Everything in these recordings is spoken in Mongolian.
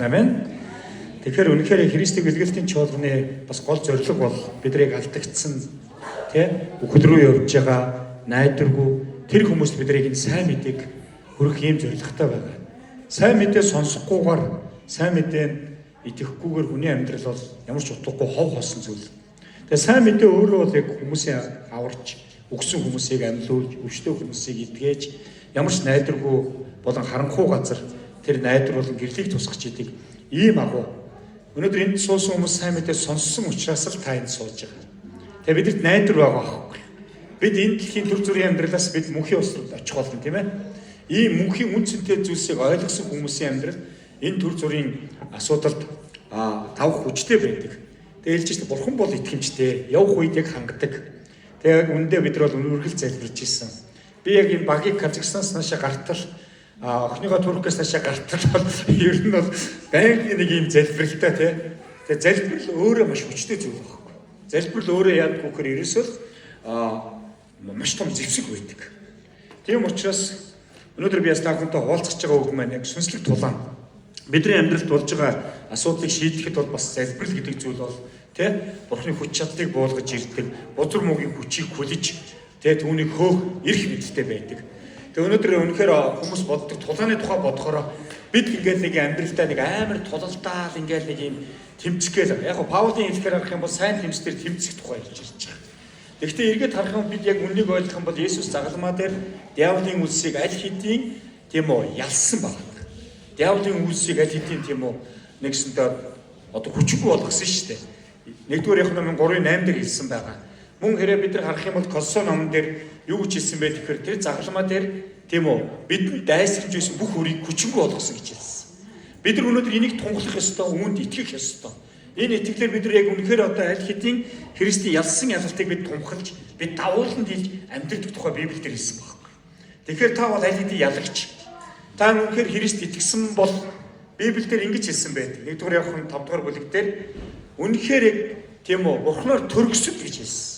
болно. Амен. Тэгэхээр үнэхээр Христийг илгэалтийн чуулганы бас гол зорилго бол бидрийг алдагдсан үхэл рүү явж байгаа найдваргүй тэр хүмүүст бидрийг энэ сайн мэдээг хүргэх юм зорилготой байгаа. Сайн мэдээ сонсохгүйгээр, сайн мэдээнд итгэхгүйгээр хүний амьдрал бол ямар ч утгагүй хов хоосон зүйл. Тэгээ сайн мэдээ өөрөө бол яг хүмүүсийн аварч өгсөн хүмүүсийг амьлуулж, өвчтөө хүмүүсийг эдгээж ямар ч найдваргүй болон харанхуй газар тэр найдвар болон гэрлийг тусгах идэг ийм агуу. Өнөөдөр энд суусан хүмүүс сайн мэдээ сонссон учраас л та энд сууж байгаа. Тэгээ бидэрт найдвар байгаа аахгүй. Бид энэ дэлхийн төр зүрийн амьдралаас бид мөнхийн ус руу очих болно, тийм ээ. Ийм мөнхийн үн цэнтэй зүйлсийг ойлгосон хүмүүсийн амьдрал энэ төр зүрийн асуудалд тавх хүчтэй байдаг. Тэгээ хэлж чинь бурхан бол итгэмжтэй, явах үед яг хангадаг. Тэгээ үндэ бид нар бол өнөргөл залбирч ирсэн. Би яг энэ багийг Казахстанаас наашаа гартал охиныгоо Туркээс наашаа гартал бол ер нь бол байнгын нэг юм залбиралтай тий. Тэгээ залбирал өөрөө маш хүчтэй зүйл байхгүй. Залбирал өөрөө яадаг вөхөр ерөөсөө маш том зэвсэг байдаг. Тийм учраас өнөөдөр би яс таахантай хуваалцах байгаа үг маань яг сүнслэг тулаан. Бидний амьдралд болж байгаа асуудлыг шийдэхэд бол бас залбирал гэдэг зүйл бол тий бурхны хүч чадлыг буулгаж ирдэг, бузар мөгийн хүчийг хүлэж тий түүнийг хөөх эрх мэдэлтэй байдаг. Тэгээ өнөөдөр үнэхээр хүмүүс боддог тулааны тухай бодохоор бид ингээд нэг амьдралдаа нэг амар тулалдаал ингээд нэг юм тэмцгээл яг го Паулийн хэлэхээр харах юм бол сайн тэмцээр тэмцэх тухай хэлж ирж байгаа. Гэхдээ эргээд харах юм бид яг үннийг ойлгох юм бол Есүс загалмаа дээр диаволын үлсийг аль хэдийн тийм үү ялсан байна. Диаволын үлсийг аль хэдийн тийм үү нэгсэндээ одоо хүчгүй болгосон шүү дээ. 1-р Иохан 3:8 дээр хэлсэн байгаа. Мөн хэрэг бид нар харах юм бол Колосын номон дээр юу гэж хэлсэн бэ гэхээр тэр загалмаа дээр тийм үү бидний дайсалж байсан бүх үрийг хүчгүй болгосон гэж хэлсэн. Бид нар өнөөдөр энийг тунгалах ёстой, үүнд итгэх ёстой. Энэ итгэлээр бид нар яг үнэхээр одоо аль хэдийн Христийн ялсан ялалтыг бид тунхалж, бид давуулан дийлж амьдрэх тухай Библиэлд хэлсэн байна. Тэгэхээр та бол аль хэдийн ялагч. Та үнэхээр Христ итгэсэн бол Библиэлд ингэж хэлсэн байдаг. 1-р Иохан 5-р бүлэг дээр үнэхээр яг тийм үү Бурхнаар төргсөд гэж хэлсэн.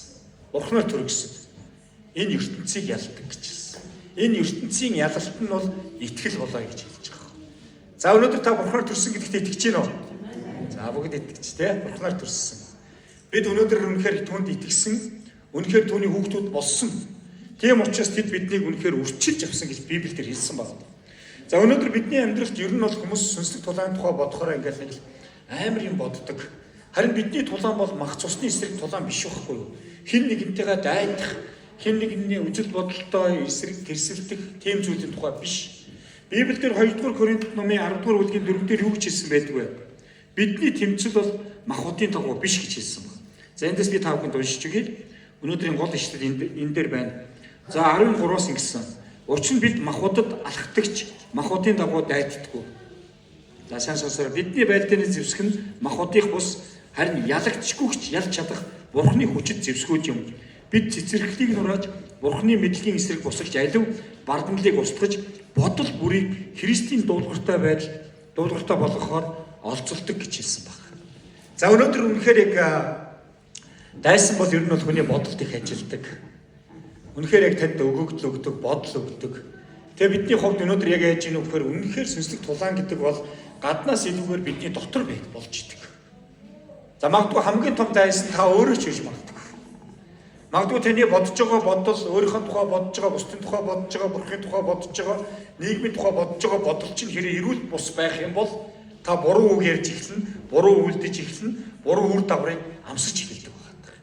Бурхнаар төргсөд. Энэ ертөнцийг ялдаг гэж хэлсэн. Энэ ертөнцийн ялалт нь бол итгэл болоо гэж хэлж байгаа. За өнөөдөр та Бурхнаар төрсөн гэдэгт итгэж байна уу? За бүгд итгэж те Бурхнаар төрсөн. Бид өнөөдөр үнэхээр түүнд итгэсэн, үнэхээр түүний хүүхдүүд болсон. Тийм учраас тэд биднийг үнэхээр үрчилж авсан гэж Библиэлд хэлсэн байна. За өнөөдөр бидний амьдралд ер нь бол хүмүүс сүнслэг тулааны тухай бодохоор ингээд нэг амар юм боддог. Харин бидний тулаан бол мах цусны эсрэг тулаан биш байхгүй юу? Хин нэгнтэйгээ дайдах, хин нэгний үжил бодолтой эсрэг тэрсэлдэх тийм зүйлийн тухай биш. Библиэлд 2-р Коринт номын 10-р бүлгийн 4-р юу гэж хэлсэн байдаг вэ? Бидний тэмцэл бол махуудын дагуу биш гэж хэлсэн байна. За эндээс би та бүхэнд уншиж өгье. Өнөөдрийн гол ишлэл энэ дээр байна. За 13-аас ингэсэн. Учир нь бид махуудад алхтагч махуудын дагуу дайддаггүй. За сайн сонсоо. Бидний байлдааны зэвсэг нь махуудынх бус харин ялагчгүйч ялж чадах Бурхны хүчит зэвсгүүд юм. Бид цэцэрлэгийг нурааж Бурхны мэдлэгийн эсрэг босгож алив бардамлыг устгаж бодол бүрийг Христийн дуулууртай болгохоор олзолдог гэж хэлсэн байна. За өнөөдөр үнэхээр яг дайсан бол ер нь бол хүний бодолд их ажилдаг. Үнэхээр яг танд өгөгдөл өгдөг, бодол өгдөг. Тэгээ бидний хувьд өнөөдөр яг яаж ийм вөхөр үнэхээр сүнслэг тулаан гэдэг бол гаднаас илүүгээр бидний дотор болж идэг. За магадгүй хамгийн том дайсан та өөрөө ч хийж магадгүй. Магадгүй таны бодож байгаа бодол, өөрийнхөө тухай бодож байгаа, бусдын тухай бодож байгаа, бурхны тухай бодож байгаа, нийгмийн тухай бодож байгаа бодол чинь хэрэг эрүүл бус байх юм бол та буруу үг ярьж эхэлнэ, буруу үлдэж эхэлнэ, буруу үр дагаврыг амсаж эхэлдэг байна.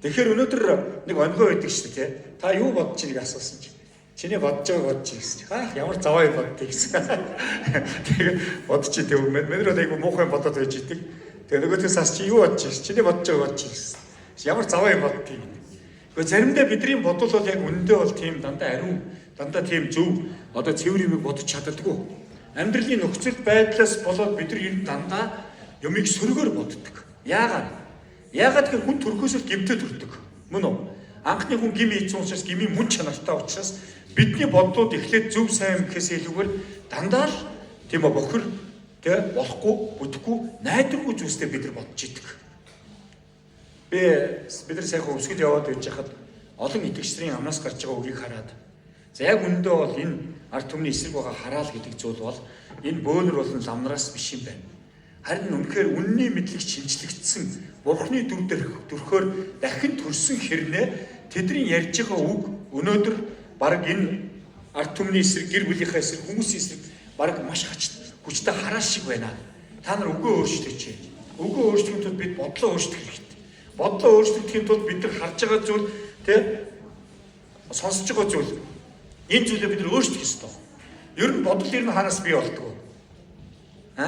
Тэгэхээр өнөөдөр нэг өнгөө байдаг шүү дээ, та юу бодож байгааг асуусан чинь. Чиний бодож байгааг бодож гэсэн чинь. Ямар заваа юм боддог гэсэн. Тэгээ бодож идэв. Бид нар айгу муухай бодоод байж идэг. Тэгээ нөгөөдөөс ас чи юу бодож байна? Чиний бодож байгааг бодож гэсэн. Ямар заваа юм боддог юм. Гэхдээ заримдаа бидний бодол бол яг үнэндээ бол тийм дандаа ариун, дандаа тийм зөв, одоо цэвэр юмыг бодож чаддаггүй. Амьдралын нөхцөл байдлаас болоод бид нар ер нь дандаа юмыг сөргөөр боддог. Яагаад? Яагаад гэхээр хүн төрхөөс л гэмтээ төрдөг. Мөн үү? Анхны хүн гим хийсэн учраас гмийн мөн чанартай учраас бидний бодлууд эхлээд зөв сайн гэхээс илүүгээр дандаа л тийм үү бохир тэгээ болохгүй, бүтэхгүй, найдваргүй зүйлстэй бид нар бодож идэг. Бид нар сайхан өвсгөл яваад байж хахад олон итгэгчдийн амнаас гарч байгаа үгийг хараад за яг үндэ бол энэ ард түмний эсрэг байгаа хараал гэдэг зүйл бол энэ бөөнөр болон ламнараас биш юм байна. Харин үнэхээр үнний мэдлэг шинжлэгдсэн Бурхны дүрхөөр дахин төрсөн хэрнээ тэдний ярьж байгаа үг өнөөдөр баг энэ ард түмний эсрэг, гэр бүлийнхээ эсрэг, хүмүүсийн эсрэг баг маш хүчтэй хараал шиг байна. Та нар үгөө өөрчлөөч. Үгөө өөрчлөхийн тулд бид бодлоо өөрчлөх хэрэгтэй. Бодлоо өөрчлөхийн тулд бид нар харж байгаа зүйл, сонсож байгаа зүйл, энэ зүйлээ бид нар өөрчлөх ёстой. Ер нь бодол ер нь хаанаас бий болдог вэ?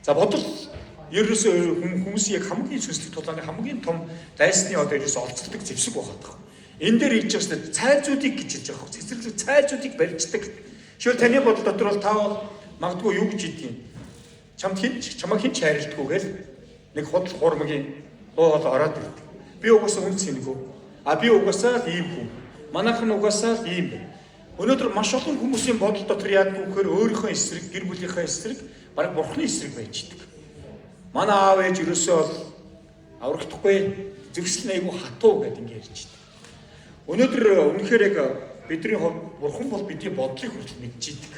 За бодол ерөөсөө хүмүүсийн яг хамгийн сүнслэг тулааны хамгийн том дайсны одоо ерөөсөө олцдог зэвсэг байгаа. Энэ дээр хийж байгаа шүү дээ. Цайзуудыг гэж хэлж байгаа. Цэцэрлэг цайзуудыг барьждаг. Шил таны бодол дотор бол та бол магадгүй юу гэж хэлдэг юм. Чамайг хин ч хайрлдаггүй гэл нэг худал хурмгийн дуу бол ороод ирдэг. Би угаасаа үн цэнэггүй. Би угаасаа л ийм хүн. Манайхан угаасаа л ийм байна. Өнөөдөр маш олон хүмүүсийн бодол дотор яадаг вөхөр өөрийнхөө эсрэг, гэр бүлийнхээ эсрэг, бараг Бурхны эсрэг байж идэг. Манай аав ээж ерөөсөө бол аврагдахгүй, зөвшөлн айгүй хатуу гэдээ ингэ ярьж идэг. Өнөөдөр үнэхээр яг бидний хувьд Бурхан бол бидний бодлыг хүртэл мэдж идэг.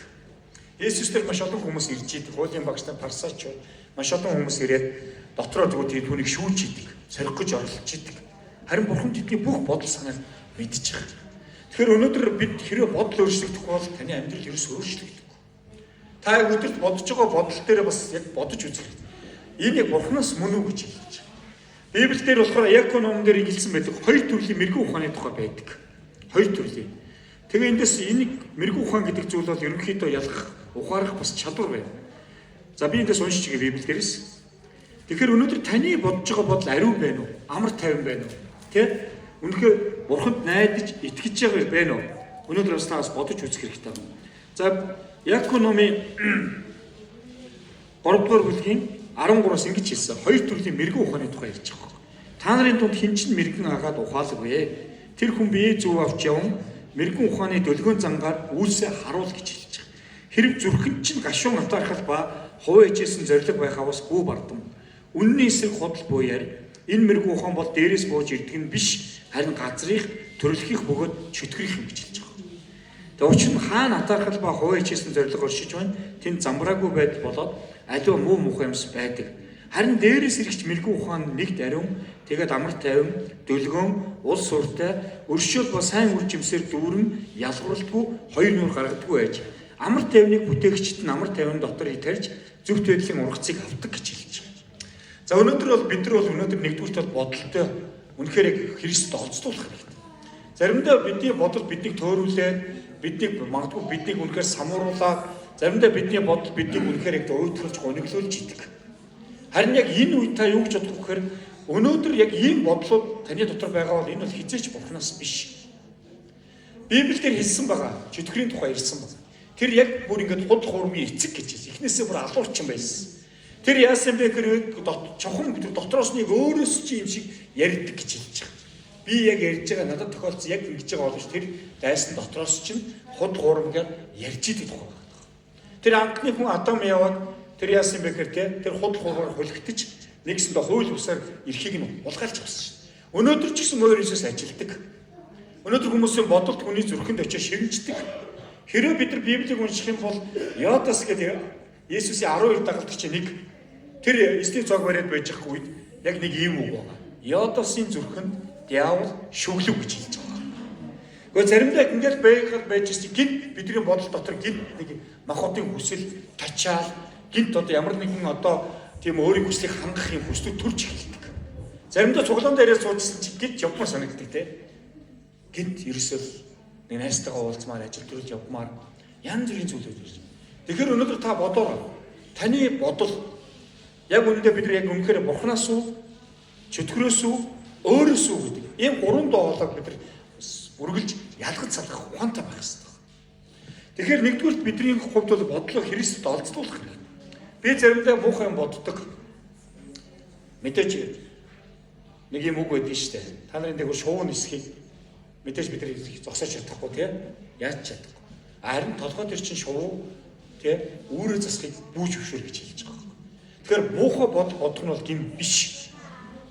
Есүс дээр маш олон хүмүүс ирж идэг. Хуулийн багш нар парсаач маш олон хүмүүс ирээд дотроо зүгээр түүнийг шүүж идэг, сорих гэж оролцож идэг. Харин Бурхан тэдний бүх бодол санааг мэдж байгаа. Тэгэхээр өнөөдөр бид хэрэв бодол өөрчлөгдөхгүй бол таны амьдрал ерөөсөө өөрчлөгдөхгүй. Та өдөрт бодож байгаа бодол дээр бас яг бодож үзэх. Энэ яг Бурханаас мөн үү гэж хэлж байгаа. Библиэлд болохоор Яков номон дээр ижилсэн байдаг. Хоёр төрлийн мэрэгэн ухааны тухай байдаг. Хоёр төрлийн. Тэгээ эндээс энийг мэрэгэн ухаан гэдэг зүйл бол ерөнхийдөө ялгах, ухаарах бас чадвар байна. За би эндээс уншиж байгаа Библиэлдээс. Тэгэхээр өнөөдөр таны бодож байгаа бодол ариун байна уу? Амар тайван байна уу? Тэ? Үнэхээр Бурханд найдаж итгэж байгаа байна уу? Өнөөдөр бас таас бодож үзэх хэрэгтэй байна. За Яков номын 3-р бүлгийн 13-аас ингэж хэлсэн. Хоёр төрлийн мэрэгэн ухааны тухай ярьж байгаа. Та нарын дунд хэн ч мэрэгэн агаад ухаалгүй. Тэр хүн бие зүв авч явна. Мэрэгэн ухааны дөлгөөн зангаар үйлсээ харуул гэж хэлж байгаа. Хэрэг зүрхэн чинь гашуун атаархал ба хувь ээжээс нь зориг байхавас бүү бардам. Үнний эсрэг худал буяар энэ мэрэгэн ухаан бол дээрээс бууж ирдэг нь биш, харин газрыг төрлөхийг бөгөөд чөтгөрөх юм гэж хэлж байгаа. Тэгээ учир нь хаана атаархал ба хувь ээжээс нь зориг оршиж байна. Тэнд замбраагүй байдал болоод аливаа муу мухай юмс байдаг. Харин дээрээс ирэгч мэрэгэн ухаан нэг даруун, тэгээд амар тайван, дөлгөөн, ул суртай, өршөөл ба сайн үр жимсээр дүүрэн ялгууралдгүй хоёр нүур гаргадаггүй байж. Амар тайвныг бүтээгчд нь амар тайван дотор итэрж зөвхт байдлын ургацыг авдаг гэж хэлж байгаа. За өнөөдөр бол бид нар бол өнөөдөр нэгдүгürt бол бодолтой үнэхээр яг Христэд олзлуулах хэрэгтэй. Заримдаа бидний бодол биднийг төөрүүлээд, биднийг магадгүй биднийг үнэхээр самууруулаад, заримдаа бидний бодол биднийг үнэхээр яг уйтгарч гониглуулж идэг. Харин яг энэ үед та юу гэж бодох вэ гэхээр өнөөдөр яг ийм бодлууд таны дотор байгаа бол энэ бол хизээч Бурханаас биш. Библиэлд хэлсэн байгаа. Чөтгөрийн тухай ирсэн байна. Тэр яг бүр ингэж худал хуурмын эцэг гэж хэлсэн. Эхнээсээ бүр алуурчин байсан. Тэр яасан бэ гэхээр чухам дотроос нэг өөрөөс чи юм шиг ярьдаг гэж хэлж байгаа. Би яг ярьж байгаа надад тохиолдсон яг ингэж байгаа боловч тэр дайсан дотроос чинь худал хуурмгаар ярьж идэг тухай байна. Тэр анхны хүн Адам яваад тэр яасан бэ гэхээр тэр худал хуурмаар хөлгөтөж нэгсэндээ хууль бусаар эрхийг нь улгаалж авсан шин. Өнөөдөр ч гэсэн өөрөөсөөс ажилдаг. Өнөөдөр хүмүүсийн бодолд хүний зүрхэнд очиж ширнждэг. Хэрэв бид нар Библийг унших юм бол Йодас гэдэг Есүсийн 12 дагалдагч нэг тэр эсний цог бариад байж байгаа үед яг нэг ийм үг байна. Йодасын зүрхэнд диавол шүглэг гэж хэлж байгаа. Гэхдээ заримдаа ингэж байж ирсэн гинт бидний бодол дотор гинт нэг махуудын хүсэл тачаал гинт одоо ямар нэгэн одоо тийм өөрийн хүслийг хангах юм хүслүүд төрж эхэлдэг. Заримдаа цуглаан дээрээ суудсан чи гинт явмаар санагддаг те. Гинт ерөөсөө нэг найзтайгаа уулзмаар ажил төрөл явмаар янз бүрийн зүйлүүд ирж. Тэгэхээр өнөөдөр та бодоорой. Таны бодол яг үүндээ бид нар яг үнэхээр Бурханаас уу, чөтгөрөөс үү, өөрөөс үү гэдэг. Ийм гурван доолог бид нар үргэлж ялгаж салах ухаантай байх хэрэгтэй. Тэгэхээр нэгдүгээр бидний хувьд бол бодлоо Христэд олзлуулах хэрэгтэй. Би заримдаа муухай юм боддог. Мэдээж нэг юм үг байдаг шүү дээ. Та нарын дээр шуун нисхийг мэдээж бид нар зогсоож чадахгүй тийм яаж чадахгүй. Харин толгой дээр чинь шувуу тийм үүрээ засахыг бүүж өвшөр гэж хэлж байгаа. Тэгэхээр муухай бодох нь бол гин биш.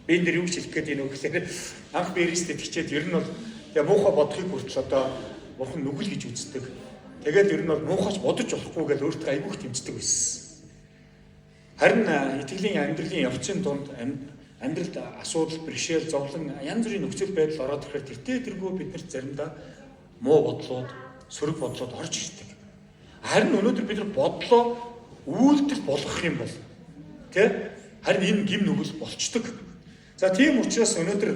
Би энэ дэр юу хэлэх гээд энэ үг гэхээр анх би Христэд итгэжээд ер нь бол тэгээ муухай бодохыг хүртэл одоо Бурхан нүгэл гэж үздэг. Тэгээд ер нь бол муухайч бодож болохгүй гэж өөртөө айгүйх тэмцдэг байсан. Харин итгэлийн амьдралын явцын дунд амьдралд асуудал, бэрхшээл, зовлон янз бүрийн нөхцөл байдал ороод ирэхээр тэргүй биднэрт заримдаа муу бодлууд, сөрөг бодлууд орж ирдэг. Харин өнөөдөр бид нар бодлоо үйлдэл болгох юм бол харин энэ гим нүгэл болчдөг. За тийм учраас өнөөдөр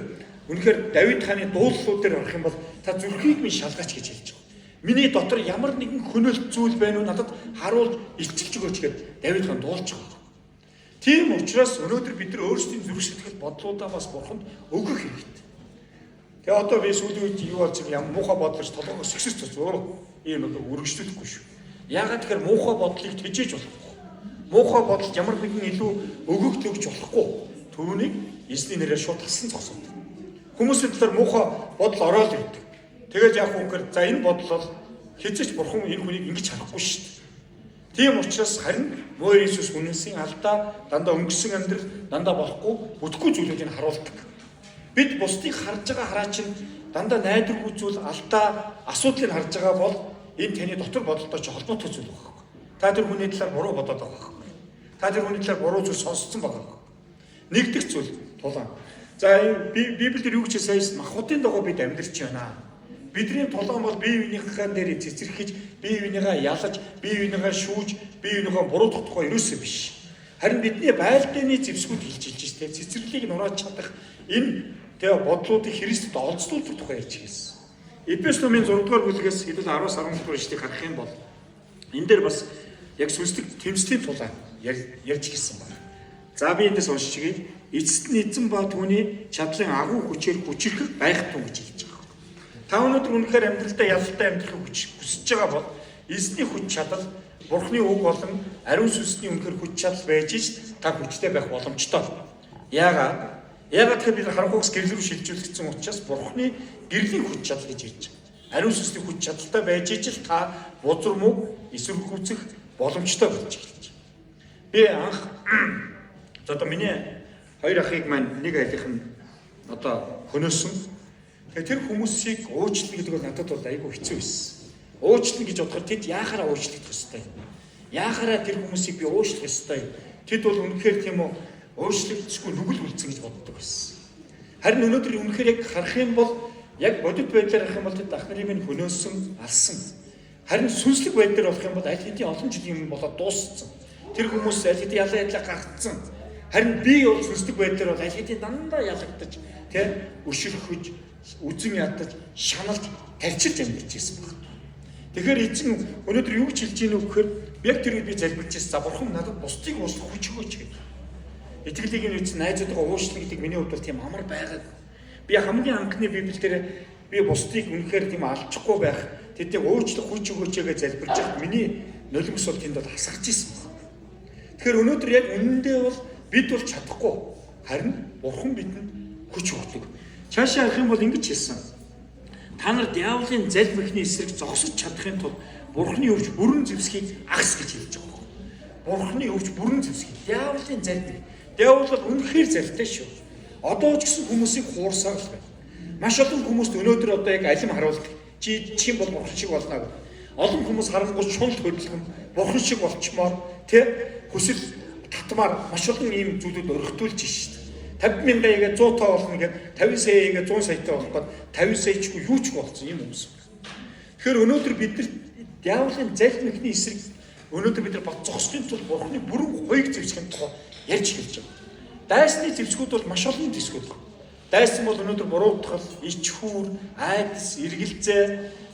үнэхээр Давид хааны дуулалууд дээр орох юм бол та зүрхийг минь шалгаач гэж хэлж байгаа. Миний дотор ямар нэгэн хөнөөлт зүйл байна уу надад харуулж илчилж өгөөч гэд Давид хаан дуулж байгаа. Тийм учраас өнөөдөр бид нар өөрсдийн зүрх сэтгэл бодлуудаа бас Бурханд өгөх хэрэгтэй. Тэгээ одоо би сүүлийн үед юу болж байгаа юм муухай бодлож толгоос сэгсэж цуцгаа ийм өргөжлөхгүй шүү. Яагаад тэгэхээр муухай бодлыг тэжээж болохгүй. Муухай бодолд ямар нэгэн илүү өгөгд өгч болохгүй. Түүнийг эзний нэрээр шууд тассан зогсоод. Хүмүүсийн талаар муухай бодол ороод ирдэг. Тэгээд яг үнэхээр за энэ бодол бол хэзээ ч Бурхан энэ хүнийг ингэж харахгүй шүү дээ. Тийм учраас харин муу Иесус үнэнсийн алдаа дандаа өнгөрсөн амьдрал дандаа болохгүй бүтэхгүй зүйлүүдийг харуулдаг. Бид бусдыг харж байгаа хараа чинь дандаа найдваргүй зүйл алдаа асуудлыг харж байгаа бол энэ таны дотор бодолтой ч холбоотой зүйл байна. Та тэр хүний талаар буруу бодоод байгаа. Та тэр хүний талаар буруу зүйл сонсцсон байгаа. Нэгдэх зүйл тулаан. За Библиэлд юу гэж sayс махбодын дагуу бид амьдарч байна. Бидний тулаан бол бие биенийхээ дээр цэцэрлэж, бие биенийгээ ялаж, бие биенийгээ шүүж, бие биенийгээ буруутгах тухай ерөөсөө биш. Харин бидний байлдааны зэвсгүүд хэлж байна. Цэцэрлийг нурааж чадах энэ бодлуудыг Христэд олзлуулах тухай ярьж байсан. Эфес номын 6 дугаар бүлгээс хэдүүл 10-аас 11 дугаар ишлэгийг харах юм бол энэ дээр бас яг сүнслэг тэмцлийн тулаан ярьж гисэн байна. За би эндээс уншиж гээ. Эцэст нь эзэн ба түүний чадлын агуу хүчээр хүчрэх байх тун гэж хэлж байгаа. Та өнөөдөр үнэхээр амьдралдаа ялалтай амьдрахыг хүсэж байгаа бол эзний хүч чадал, Бурхны үг болон ариун сүнсний үнэхээр хүч чадал байж ч та хүчтэй байх боломжтой. Яагаад тэгэхээр бид харанхуйс гэрэл рүү шилжүүлэгдсэн учраас Бурхны гэрлийн хүч чадал гэж ярьж байгаа. Ариун сүнсний хүч чадалтай байж ч та бузар мөг эсвэргүүцэх боломжтой болж эхэлж байна. Би анх одоо миний хоёр ахыг маань нэг айлынх нь одоо хөнөөсөн. Тэгэхээр тэр хүмүүсийг уучлах гэдэг бол надад бол айгүй хэцүү байсан. Уучлах гэж бодоход тэд яахаараа уучлах ёстой юм. Яахаараа тэр хүмүүсийг би уучлах ёстой юм. Тэд бол үнэхээр тийм үү уучлагдчихгүй нүгэл үлдсэн гэж боддог байсан. Харин өнөөдөр үнэхээр яг харах юм бол яг бодит байдлаар харах юм бол тэд ах нарын минь хөнөөсөн, алсан. Харин сүнслэг байдлаар болох юм бол аль хэдийн олон жилийн өмнө болоод дууссан. Тэр хүмүүс аль хэдийн ялаа ядлаа гагцсан. Харин би бол сүнслэг байдлаар бол аль хэдийн дандаа ялагдаж, өшөрхөж, үзэн ядаж, шаналж, тарчилж амьдарч ирсэн байна. Тэгэхээр эзэн өнөөдөр юу ч хэлж ийнө гэхээр яг тэрийг би залбирч ирсэн. За Бурхан надад бусдыг уучлах хүч өгөөч гэдэг. Итгэлийг нь үз найзуудаа уучлах гэдэг миний хувьд бол тийм амар байгаад. Би хамгийн анхны Библиэлд би бусдыг үнэхээр тийм алчихгүй байх, тэднийг уучлах хүч өгөөч гэж залбирч байхад миний нулимс бол тэнд бол хасгарч ирсэн байна. Тэгэхээр өнөөдөр яг үнэндээ бол бид бол чадахгүй. Харин Бурхан бидэнд хүч өгдөг. Цаашаа харах юм бол ингэж хэлсэн. Та нар диаволын залбирхны эсрэг зогсож чадахын тулд Бурханы өвч бүрэн зэвсгийг агс гэж хэлж байгаа. Бурханы өвч бүрэн зэвсгийг. Диаволын залбир. Диавол бол үнэхээр залтай шүү. Одоо ч гэсэн хүмүүсийг хуурсаар л байна. Маш олон хүмүүст өнөөдөр одоо яг алим харуулдаг. Чи чин бол Бурхан шиг болно гэх. Олон хүмүүс харангуй шунал хөдөлгөн Бурхан шиг болчмоор хүсэл татмаар маш олон ийм зүйлүүд өргөтүүлж шít. 50,000 яагаад 100 тоо болно гэдэг 50 сая яагаад 100 саятай болох гээд 50 саячгүй юу ч болсон юм хүмүүс. Тэгэхээр өнөөдөр бид нар диаволын залбирхны эсрэг өнөөдөр бид нар бат зогсохын тулд Бурханы бүрэн хоёрыг зэвсгэхийн тухай ярьж хэлж байгаа. Дайсны зэвсгүүд бол маш олон зэвсгүүд байна. Дайсан бол өнөөдөр буруутгал, ичхүүр, айдас, эргэлзээ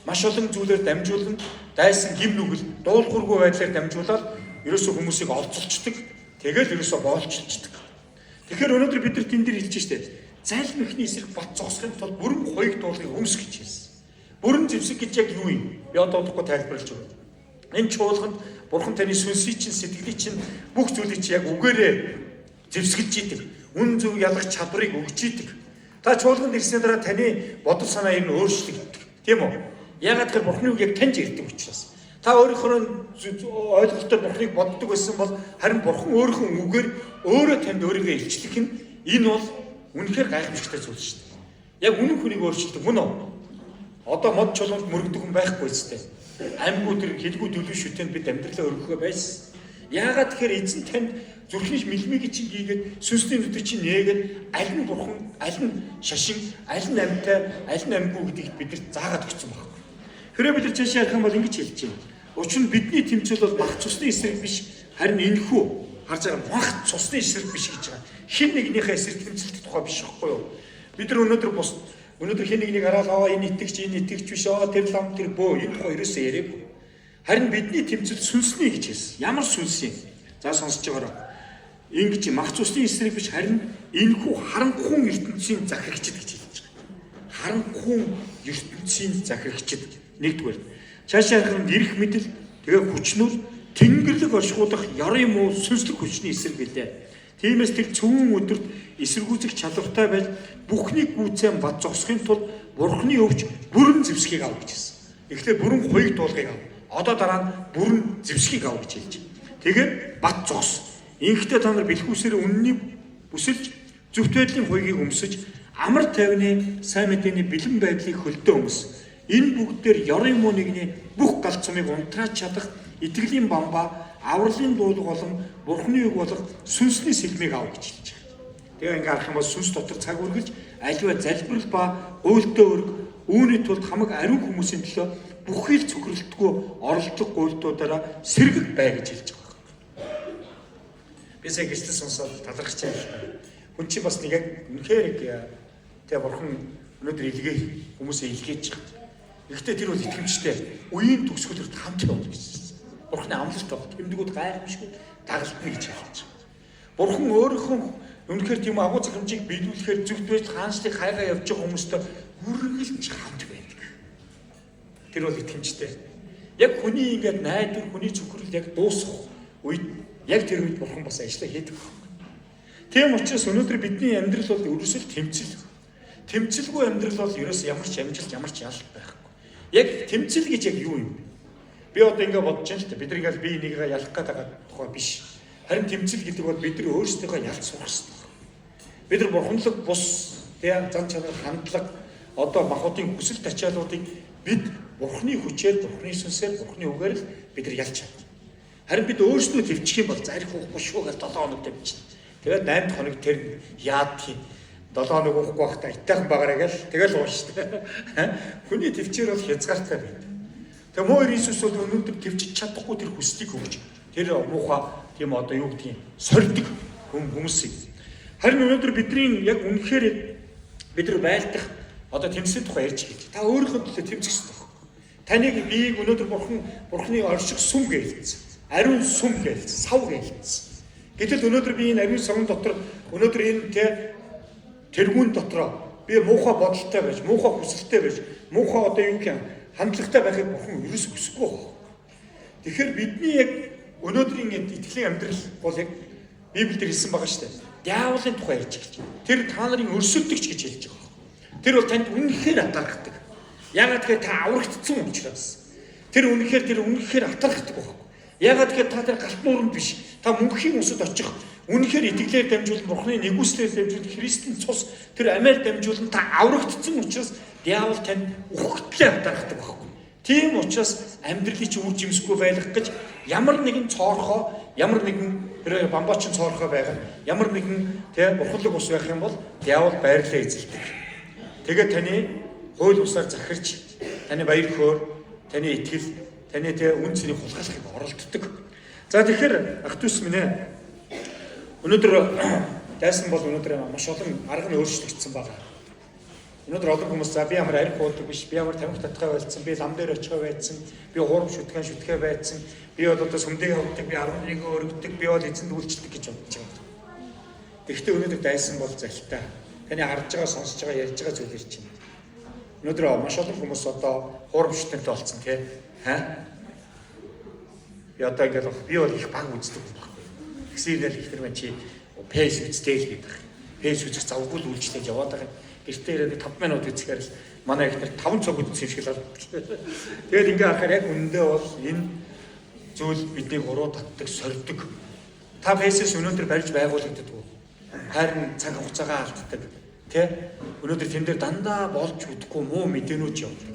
маш олон зүйлээр дамжуулан дайсан гим нүгэл, дуулуургүй байдлаар дамжуулаад ерөөсөө хүмүүсийг олзолчдөг. Тэгэл ерөөсөө боолчилчдөг. Тэгэхээр өнөөдөр бид нар тэн дээр хэлж штэ. Залбирхны эсрэг бат зогсохын тулд бүрэн хоёрыг дуулахыг өмс гэж хэлсэн. Бүрэн зэвсэг гэж яг юу юм? Би одоо удахгүй тайлбарлаж байна. Энэ чуулганд Бурхан таны сүнсийн чинь, сэтгэлийн чинь бүх зүйлийг чи яг үгээрээ зэвсгэлж идэг. Үн зөв ялгах чадварыг өгч идэг. Та чуулганд ирсний дараа таны бодол санаа ер нь өөрчлөгддөг. Тийм үү? Яагаад гэвэл Бурханы үг яг танд ирдэг учраас. Та өөрийнхөө ойлголтоор Бурханыг боддог байсан бол харин Бурхан өөрийнхөө үгээр өөрөө танд өөрийгөө илчлэх нь энэ бол үнэхээр гайхамшигтай зүйл шүү дээ. Яг үнэн хүнийг өөрчилдөг мөн үү? Одоо мод чулуунд мөрөгдөг хүн байхгүй зү. амьгуу тэр хэлгүй төлөв шүтэнд бид амьдралаа өргөхөө байсан. Яагаад тэгэхээр эзэн танд зүрхний мэлмиг чинь гийгээд сүнсний нүдэ чинь нээгээд аль нь бурхан, аль нь шашин, аль нь амьтай, аль нь амьгүй гэдгийг бидэрт заагаад өгсөн байна. Хэрэв бид нар цаашаа ярих юм бол ингэж хэлж байна. Учир нь бидний тэмцэл бол мах цусны эсрэг биш, харин энэхүү харж байгаа мах цусны эсрэг биш гэж байгаа. Хин нэгнийхээ эсрэг тэмцэлт тухай биш байхгүй юу? Бид нар өнөөдөр хин нэгнийг хараад энэ итгэж биш тэр лам тэр бөө энэ тухай ерөөсөө яриаггүй. Харин бидний тэмцэл сүнсний гэж хэлсэн. Ямар сүнс юм? За сонсож байгаарай. Ингэж мах цусны эсрэг биш харин энэхүү харанхуун ертөнцийн захирагчд гэж хэлж байгаа. Харанхуун ертөнцийн захирагчд нэгдүгээр. Цаашаа харин ирэх мэдэл тэгээ хүчнүүд тэнгэрлэг оршихуудах ярын муу сүнслэг хүчний эсрэг гэлээ. Тиймээс тэр цөөн өдөрт эсэргүүцэх чадвартай байж бүхнийг гүйцэн бат зогсохын тулд Бурхны өвч бүрэн зэвсгийг ав гэж хэлсэн. Эхлээд бүрэн хоёрыг дуулгыг ав. Одоо дараа нь бүрэн зэвсгийг ав гэж хэлж байна. Тэгээд бат зогс. Инхдээ та нар бэлхүүсээр үнний бүсэлж зөвхт байдлын хуйгийг өмсөж амар тайвны сайн мэдээний бэлэн байдлыг хөлдөө өмс. Энэ бүгдээр ёрын муу нэгний бүх галт цомыг унтрааж чадах итгэлийн бамба авралын дуулга болон Бурхны үг болох сүнсний сэлмийг ав гэж хэлж байгаа. Тэгээ ингээ харах юм бол сүнс дотор цаг үргэлж аливаа залбирал ба гуйлтаа өрг үүний тулд хамаг ариун хүмүүсийн төлөө бүхий л цөхрөлтгүй оролцох гуйлтуудаараа сэргэг бай гэж хэлж байгаа. Би сая гэрчлэл сонсоод талархаж байна. Хүн чинь бас нэг яг үнэхээр тэгээ Бурхан өнөөдөр илгээ хүмүүсээ илгээж байгаа. Гэхдээ тэр бол итгэмжтэй. Үеийн төгсгөлөрт хамт явна гэж байна. Бурхны амлалт баг. Тэмдгүүд гайхамшгүй дагалдна гэж хэлж байгаа. Бурхан өөрийнхөө үнэхээр тийм агуу захимжийг биелүүлэхээр зөвхт байж хаанчлыг хайгаа явж байгаа хүмүүстэй үргэлж хамт байдаг. Тэр бол итгэмжтэй. Яг хүний ингээд найдвар, хүний цөхрөл яг дуусах үед яг тэр үед Бурхан бас ажиллаа хийдэг байна. Тийм учраас өнөөдөр бидний амьдрал бол ерөөсөө тэмцэл. Тэмцэлгүй амьдрал бол ерөөсөө ямар ч амжилт, ямар ч ялалт байхгүй. Яг тэмцэл гэж яг юу юм бэ? Би одоо ингэ бодож байна л та бид нар ингээл би энийгээ ялах гэдэг тухай биш. Харин тэмцэл гэдэг бол бид нар өөрсдийнхөө ялц сурах хэрэгтэй. Бид нар бурханлаг бус, зан чанар, хандлага, одоо махуудын хүсэл тачаалуудыг бид Бурхны хүчээр, Бурхны сүнсээр, Бурхны үгээр л бид нар ялж чадна. Харин бид өөрсдөө төвчих юм бол зарих уухгүй шүү гэж 7 хоног тавьчихна. Тэгээд 8 хоног тэр яад тийм 7 хоног уухгүй байхдаа итайхан багаараа гэл тэгэл ууштай. Хүний төвчээр бол хязгаартай байна. Тэгээ муу Иесус бол өнөөдөр төвчж чадахгүй тэр хүслийг өгч тэр муухай тийм одоо юу гэдгийг сорьдог хүмүүсийг. Харин өнөөдөр бидний яг үнэхээр бид нар байлдах одоо тэмцлийн тухай ярьж байгаа. Та өөрийнхөө төлөө тэмцэх хэрэгтэй. Таныг биеийг өнөөдөр Бурхны орших сүм гэлцсэн. Ариун сүм гэлцсэн, сав гэлцсэн. Гэтэл өнөөдөр би энэ ариун савн дотор өнөөдөр энэ тэргүүн дотроо би муухай бодолтой байж, муухай хүсэлтэй байж, муухай одоо юу гэх юм хандлагатай байхыг Бурхан ерөөс хүсэхгүй байна. Тэгэхээр бидний яг өнөөдрийн итгэлийн амьдрал бол яг Библиэлд хэлсэн байгаа шүү дээ. Диаволын тухай ярьж байгаа. Тэр та нарын өрсөлдөгч гэж хэлж байгаа. Тэр бол танд үнэхээр атархдаг. Яагаад гэвэл та аврагдсан учраас. Тэр үнэхээр атархдаг байна. Яагаад гэвэл та тэр галт нуурын биш. Та мөнхийн усад очих. Үнэхээр итгэлээр дамжуулан Бурхны нэгүслээр дамжуулан Христийн цус тэр амиар дамжуулан та аврагдсан учраас диавол танд үхтлээ атархдаг байхгүй. Тийм учраас амьдралыг чи үр жимсгүй байлгах гэж ямар нэгэн цоорхоо, ямар нэгэн тэр бамбаачин цоорхоо байгаа, ямар нэгэн бурхалаг ус байх юм бол диавол байрлалаа эзэлдэг. Тэгээд таны хууль бусаар захирч, таны баяр хөөр, таны итгэл, таны үн цэнийг хулгайлахыг оролддог. За тэгэхээр ах トゥ ус минь ээ. Өнөөдөр дайсан бол өнөөдөр маш олон арга нь өөрчлөгдсөн байна. Өнөөдөр олон хүмүүс за би ямар арх уудаг биш, би ямар тамхи татгаа байлцсан, би лам дээр очихоо байсан, би хуурам шүтгэн байсан, би бол одоо сүмдээ явдаг, би 11 өргөдөг, би бол эзэнд үйлчлдэг гэж бодож байгаа. Тэгэхдээ өнөөдөр дайсан бол залтай. Таны харж байгаа, сонсож байгаа, ярьж байгаа зүйл ирж байна. Өнөөдөр маш олон хүмүүс одоо хуурам шүтэнтэй болсон тий. Би одоо ингээд би бол их баг үздэг байхгүй. Тэгсээр л ихтер мэн чи пэйс үзтэй л гэдэг. Пэйс үзэх завгүй л үйлчлэж яваад байгаа. Гэртээ ирээд 5 минут үзэхээр л манай ихтер 5 цаг үзсэн юм шиг л болдог. Тэгээд ингээ харахаар яг үндэ бол энэ зүйл бидний гуруу татдаг, сорьдог. Та пэйсээс өнөөдөр барьж байгуулагддаг. Харин цаг хугацаагаа алддаг. Тэ? Өнөөдөр тэн дээр дандаа болж үдэхгүй муу мэдээнүүд явдаг.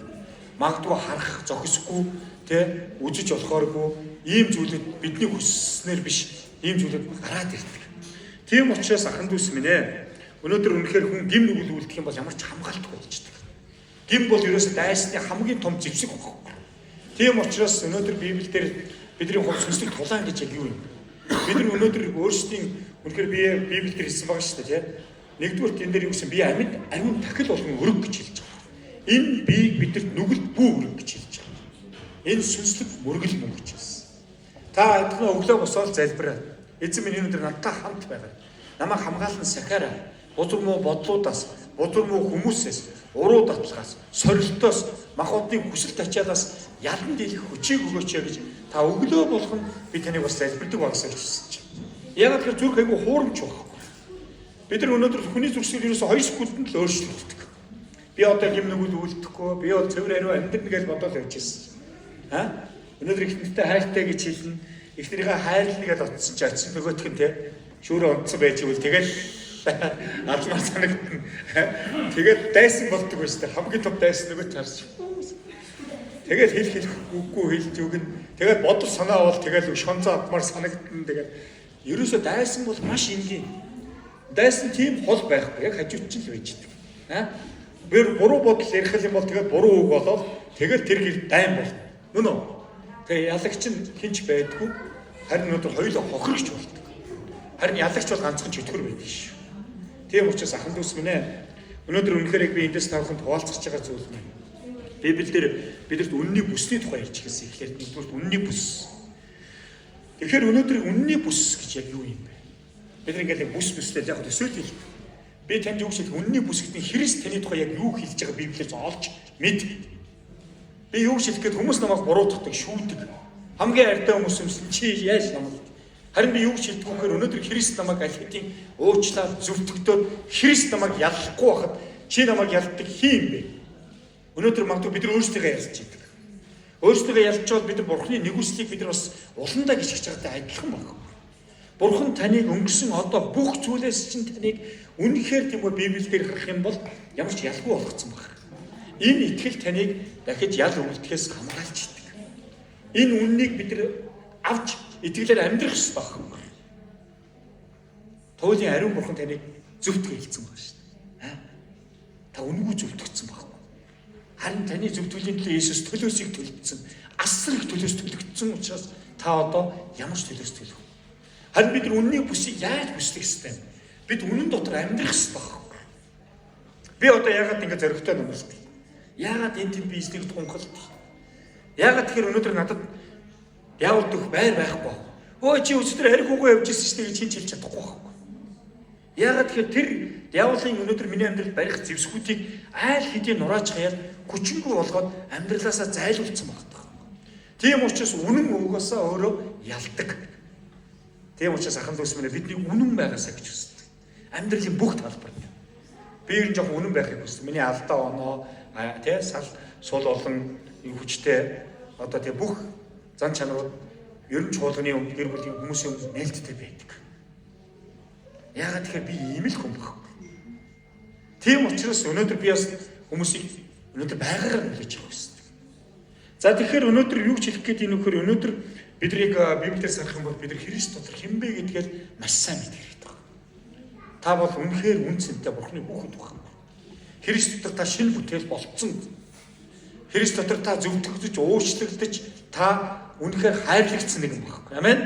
Магадгүй харах зохисгүй тэ үзэж болохооргүй ийм зүйлүүд бидний хүсснээр биш ийм зүйлүүд гараад ирдэг. Тийм учраас ахын дүүс минь ээ өнөөдөр үнэхээр хүн гим нүгэл үлдэх юм бол ямар ч хамгаалтгүй болчихдог. Гим бол ерөөсөө дайсны хамгийн том зэвсэг багхгүй. Тийм учраас өнөөдөр Библиэлд бидний хувьд сүнслэг тулаан гэж яг юу юм? Бид нар өнөөдөр өөрсдийн үнэхээр Библиэлд хэлсэн байгаа шүү дээ, тийм. Нэгдүгээр энэ дээр юу гэсэн би амьд ариун тахил болгон өрөг гэж хэлж байгаа. Энэ биеийг бидэрт нүгэлт бүү өрөг гэж хэлж байгаа. Энэ сүнслэг мөргөл мөн гэж хэлсэн. Та адилхан өглөө босоод залбираа. Эзэн минь өнөөдөр надтай хамт байгаа. Намайг хамгаалан сахиараа. Бузар муу бодлуудаас, бузар муу хүмүүсээс, уруу татлагаас, сорилтоос, махбодын хүсэл тачаалаас ялан дийлэх хүчийг өгөөч гэж та өглөө болгон би таныг бас залбирдаг байгаасаа хүсэж байна. Яг тэгэхээр зүрх айгүй хуурамч байхгүй. Бид нар өнөөдөр хүний зүрхсээр ерөөсө 2 секундэд л өөрчлөгддөг. Би одоо гим нүгэл үлдэхгүй, би бол цэвэр ариун амьдрна гэж бодоод явж ирсэн. Өнөөдөр ихнэртэй хайртай гэж хэлнэ. Ихнэрийнхээ хайрлна гэж утсан чи ачсан нөгөөх нь те шүүрээ унтсан байж ивэл тэгэл алмаар санагдана. Тэгээд дайсан болдог байж та хамгийн том дайсан нөгөө чарч. Тэгээд хэлэх үгүй хэлж өгнө. Тэгээд бодол санаа бол тэгээд шонцоо атмаар санагдана. Тэгээд ерөөсөө дайсан бол маш энгийн. Дайсан тийм хол байхгүй яг хажууд ч л байж идэг. Бэр буруу бодол ярих юм бол тэгээд буруу үг болоод тэгээд тэр хэл дайн болно. Мөн үү? Тэгээ ялагч нь хинч байдгүй. Харин өнөөдөр хоёулаа хохирогч болдог. Харин ялагч бол ганцхан чөтгөр байдаг шүү. Тийм учраас ахын дүүс минь ээ. Өнөөдөр үнэхээр яг би эндээс тавханд хуваалцах байгаа зүйл маань. Библиэлд бидэрт үнний бүсний тухай ярьж гисэн. Тэгэхээр нэгдүгээр үнний бүс. Тэгэхээр өнөөдөр үнний бүс гэж яг юу юм бэ? Бид ингээд бүс бүстэй яг төсөөл хэл. Би танд юу гэж үнний бүс гэдэг Христ таны тухай яг юу хэлж байгаа Библиэлд олж мэд. Би юу гэж хэлэхэд хүмүүс намайг буруутгадаг, шүүдэг. Хамгийн хайртай хүмүүс юмсан чи яаж намайг. Харин би юу гэж хэлдэг вэ гэхээр өнөөдөр Христ намайг аль хэдийн уучлаад зөвтгөгдөөд Христ намайг яллахгүй байхад чи намайг ялдаг хин бэ? Өнөөдөр магадгүй бид нар өөрсдөө ялж идэг. Өөрсдөө ялчвал бид нар Бурхны нэгүслийг бид нар бас уландаа гიშгэж байгаатай адилхан байна. Бурхан таныг өнгөрсөн одоо бүх зүйлээс чинь таныг үнэхээр тийм үү Библиэлд харах юм бол ямар ч ялгүй болгоцсон байна. Энэ итгэл таныг дахиж ял үлдэхээс хамгаалж идэг. Энэ үннийг бид нар авч итгэлээр амьдрах хэрэгтэй байна. Туйлын ариун бурхан таныг зөвтгөө хэлсэн байна шүү дээ. Та үнэгүй зөвтгөгдсөн байна. Харин таны зөвтгөлийн төлөө Иесус төлөөсийг төлөвлөсөн. Асар их төлөөс төлөгдсөн учраас та одоо ямар ч төлөөс төлөв. Харин бид нар үнний бүсийг яаж бүслэх ёстой вэ? Бид үнэн дотор амьдрах ёстой байна. Би одоо яагаад ингэ зоригтой нэмэлт? Яагаад энэ тийм бизнесийг тунхалт? Яагаад тэгэхээр өнөөдөр надад диавол дөх байр байхгүй. Өө чи өчтөр арх үгүй явж ирсэн шүү дээ гэж хэлж чадахгүй байхгүй. Яагаад тэгэхээр тэр диаволын өнөөдөр миний амьдралд барих зэвсгүүдийг айл хэдийн нурааж хаяад хүчингүй болгоод амьдралаасаа зайлуулсан байна. Тийм учраас үнэн өгөөсөө өөрөө ялдаг. Тийм учраас ахын дүүс минь бидний үнэн байгаасаа гэж хүсдэг. Амьдралын бүх талбарт. Би ер нь жоохон үнэн байхыг хүсдэг. Миний алдаа оноо тий сал сул олон хүчтэй одоо тий бүх зан чанарууд ер нь чуулганы гэр бүлийн хүмүүсийн өмнө нээлттэй байдаг. Яагаад тэгэхээр би ийм л хүн баг. Тийм учраас өнөөдөр би бас хүмүүсийг өнөөдөр байгаагаар хүлээж авах хэрэгтэй. За тэгэхээр өнөөдөр юу ч хэлэх гээд энэ нөхөр өнөөдөр биднийг Библиэлд сарах юм бол бид нар Христ дотор хэн бэ гэдгээр маш сайн мэдэх хэрэгтэй байна. Та бол үнэхээр үнцэнтэй Бурхны хүүхэд байна. Христ дотор та шинэ бүтээл болцсон. Христ дотор та зөвтгөгдөж, уучлагдаж, та үнэхээр хайрлагдсан нэг юм байна. Амен.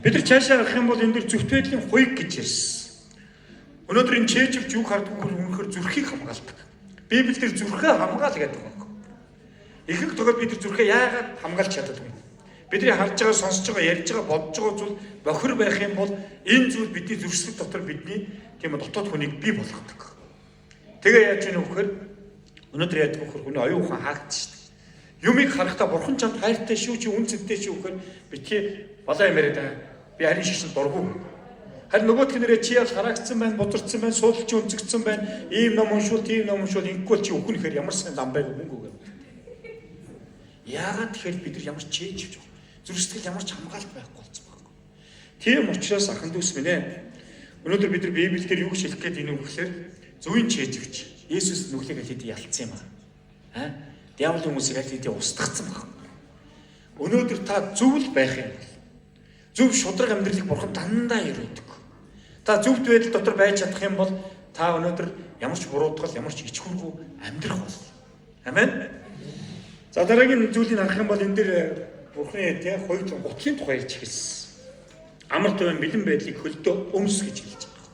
Бид нар цаашаа гарах юм бол энэ дөр зөвхт байдлын хуйг гэж ярьсан. Өнөөдөр энэ чэйжвч юу хардггүй үнэхээр зүрхийг хамгаалдаг. Библиэлд зүрхээ хамгаал гэдэг байна. Ихэнх тохиолдолд бид зүрхээ яагаад хамгаалж чаддаггүй? Бидний харж байгаа, сонсож байгаа, ярьж байгаа, бодож байгаа зүйл бохир байх юм бол энэ зүйл бидний зүрхсэл дотор бидний тийм дотоод хүнийг бий болгодог. Тэгээ яаж ийм вөхөр өнөөдөр яадаг вөхөр хүний оюун ухаан хаагдчих шүү дээ. Юмыг харахтаа бурхан чамд хайртай шүү чи үнцэнтэй шүү вөхөр битгий балаа юм яриад би харин шигшин дурггүй. Харин нөгөөх нь нэрээ чи ял харагдсан байна, бодорцсон байна, суулж өнцөгдсөн байна. Ийм ном уншвал, тийм ном уншвал ингэхгүй чи өхөнөхөр ямар сайн лам байг мөнгө өгөө. Яагаад тэгэхээр бид нар ямар ч чийж авч зүрх сэтгэл ямар ч хамгаалт байхгүй болсон байхгүй. Тийм учраас ахын дүүс минь ээ. Өнөөдөр бид нар Библиэлд юу гэж хэлэх гээд энэ үг гэхээр зөвийн чийжвч Есүс нүглийг аль хэдийн ялцсан юм аа. Диаволын хүмүүсийг аль хэдийн устгацсан байна. Өнөөдөр та зөв л байх юм бол зөв шудраг амьдралыг бурхан дандаа өрөөдөг. Та зөвхт байдал дотор байж чадах юм бол та өнөөдөр ямар ч буруудгал, ямар ч ич хүргүй амьдрах бол. Амен. За дараагийн зүйлийг харах юм бол энэ дээр бурханы хоёрын гутлын тухай ярьж хэлсэн. Амар төвийн бэлэн байдлыг хөлдөө өмс гэж хэлж байгаа.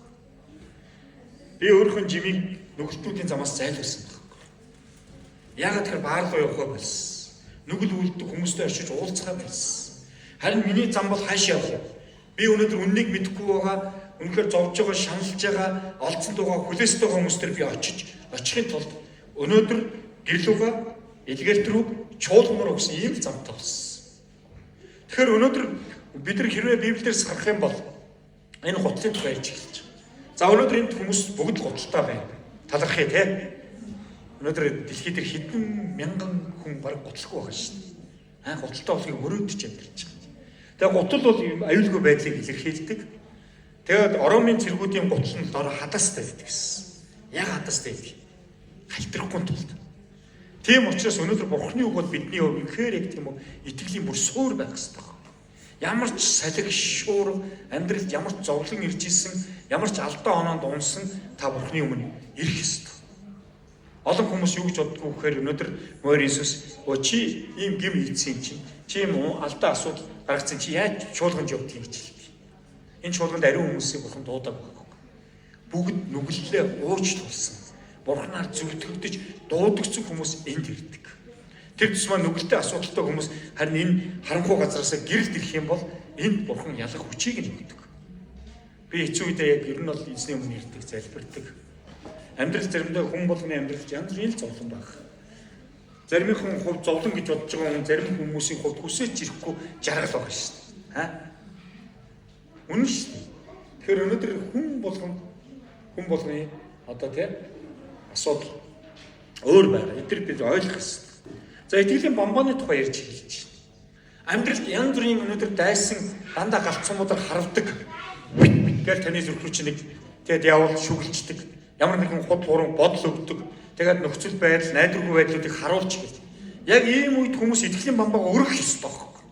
Би өөрийнхөө жимийг нүгэлтүүдийн замаас зайлуулсан байна. Яагаад тэгэхээр баар руу явах байсан. Нүгэл үлддэг хүмүүстэй очиж уулзах байсан. Харин миний зам бол хааш явах юм. Би өнөөдөр үннийг мэдэхгүй байгаа, үнэхээр зовж байгаа, шаналж байгаа, олдсон байгаа, хүлээстэй байгаа хүмүүстэр би очихын тулд өнөөдөр гэрлүүгээ илгээлт рүү чуулгамаар өгсөн ийм замтай болсон. Тэгэхээр өнөөдөр бид нар хэрвээ Библиэр сарах юм бол энэ гутлын тухай ярьж эхэлж байгаа. За өнөөдөр энэ хүмүүс бүгд л гуталтай байна. Талархъя те. Өнөөдөр дэлхийд дээр хэдэн мянган хүн баг гутлахгүй байгаа шүү дээ. Гуталтай болохыг мөрөөдөж амьдарч байгаа. Тэгээ гутал бол аюулгүй байдлыг илэрхийлдэг. Тэгээд Ромын цэргүүдийн гутал нь дор хадастай байдаг гэсэн. Яг хадастай байдаг. Халтрахгүй тулд. Тийм учраас өнөөдөр Бурхны үг бол бидний хувьд үнэхээр яг тийм үү итгэлийн бүр суур байх хэрэгтэй. Ямар ч салхи шуур амьдралд ямар ч зовлон ирж исэн, ямар ч алдаа оноонд унсан та Бурхны өмнө ирэх ёстой. Олон хүмүүс юу гэж боддгоо гэхээр өнөөдөр морь Иесус чи ийм гим хийцэн чи ийм алдаа асуудал гаргацсан чи яаж чуулганд явдгийг гэж хэлдэг. Энэ чуулганд ариун хүмүүсийг Бурхан дуудаг байхгүй. Бүгд нүгэллээ ууч тулсан. Бурханаар зүгтгдэж дуудагцсан хүмүүс энд ирдэг. Тэр тусмаа нүгэлтэй асуудалтай хүмүүс харин энэ харанхуй газараас гэрэлт ирэх юм бол энд Бурхан ялах хүчийг нь өгдөг. Би хэцүү үедээ яг ер нь бол эзний өмнө ирдэг, залбирдаг. Амьдрал заримдаа хүн болгоны амьдрал янз бүрийн зовлон баг. Зарим хүн хувь зовлон гэж бодож байгаа хүн зарим хүмүүсийн хувьд хүсэж ирэхгүй жаргал байгаа шүү дээ. Үнэн шүү дээ. Тэгэхээр өнөөдөр хүн болгоны одоо тийм асуудал өөр байна. Эдгээр бид ойлгох ёстой. За итгэлийн бамбааны тухай ярьж хэлж байна. Амьдралд янз бүрийн өнөөдөр дайсан дандаа галцсануудаар харавдаг. Гэл таны зүрх рүү чи нэг тэгээд явал шүглждэг. Ямар нэгэн хот хуран бодол өгдөг. Тэгээд нөхцөл байдал, найдваргүй байдлуудыг харуулж гээл. Яг ийм үед хүмүүс итгэлийн бамбааг өргөх ёстой байхгүй.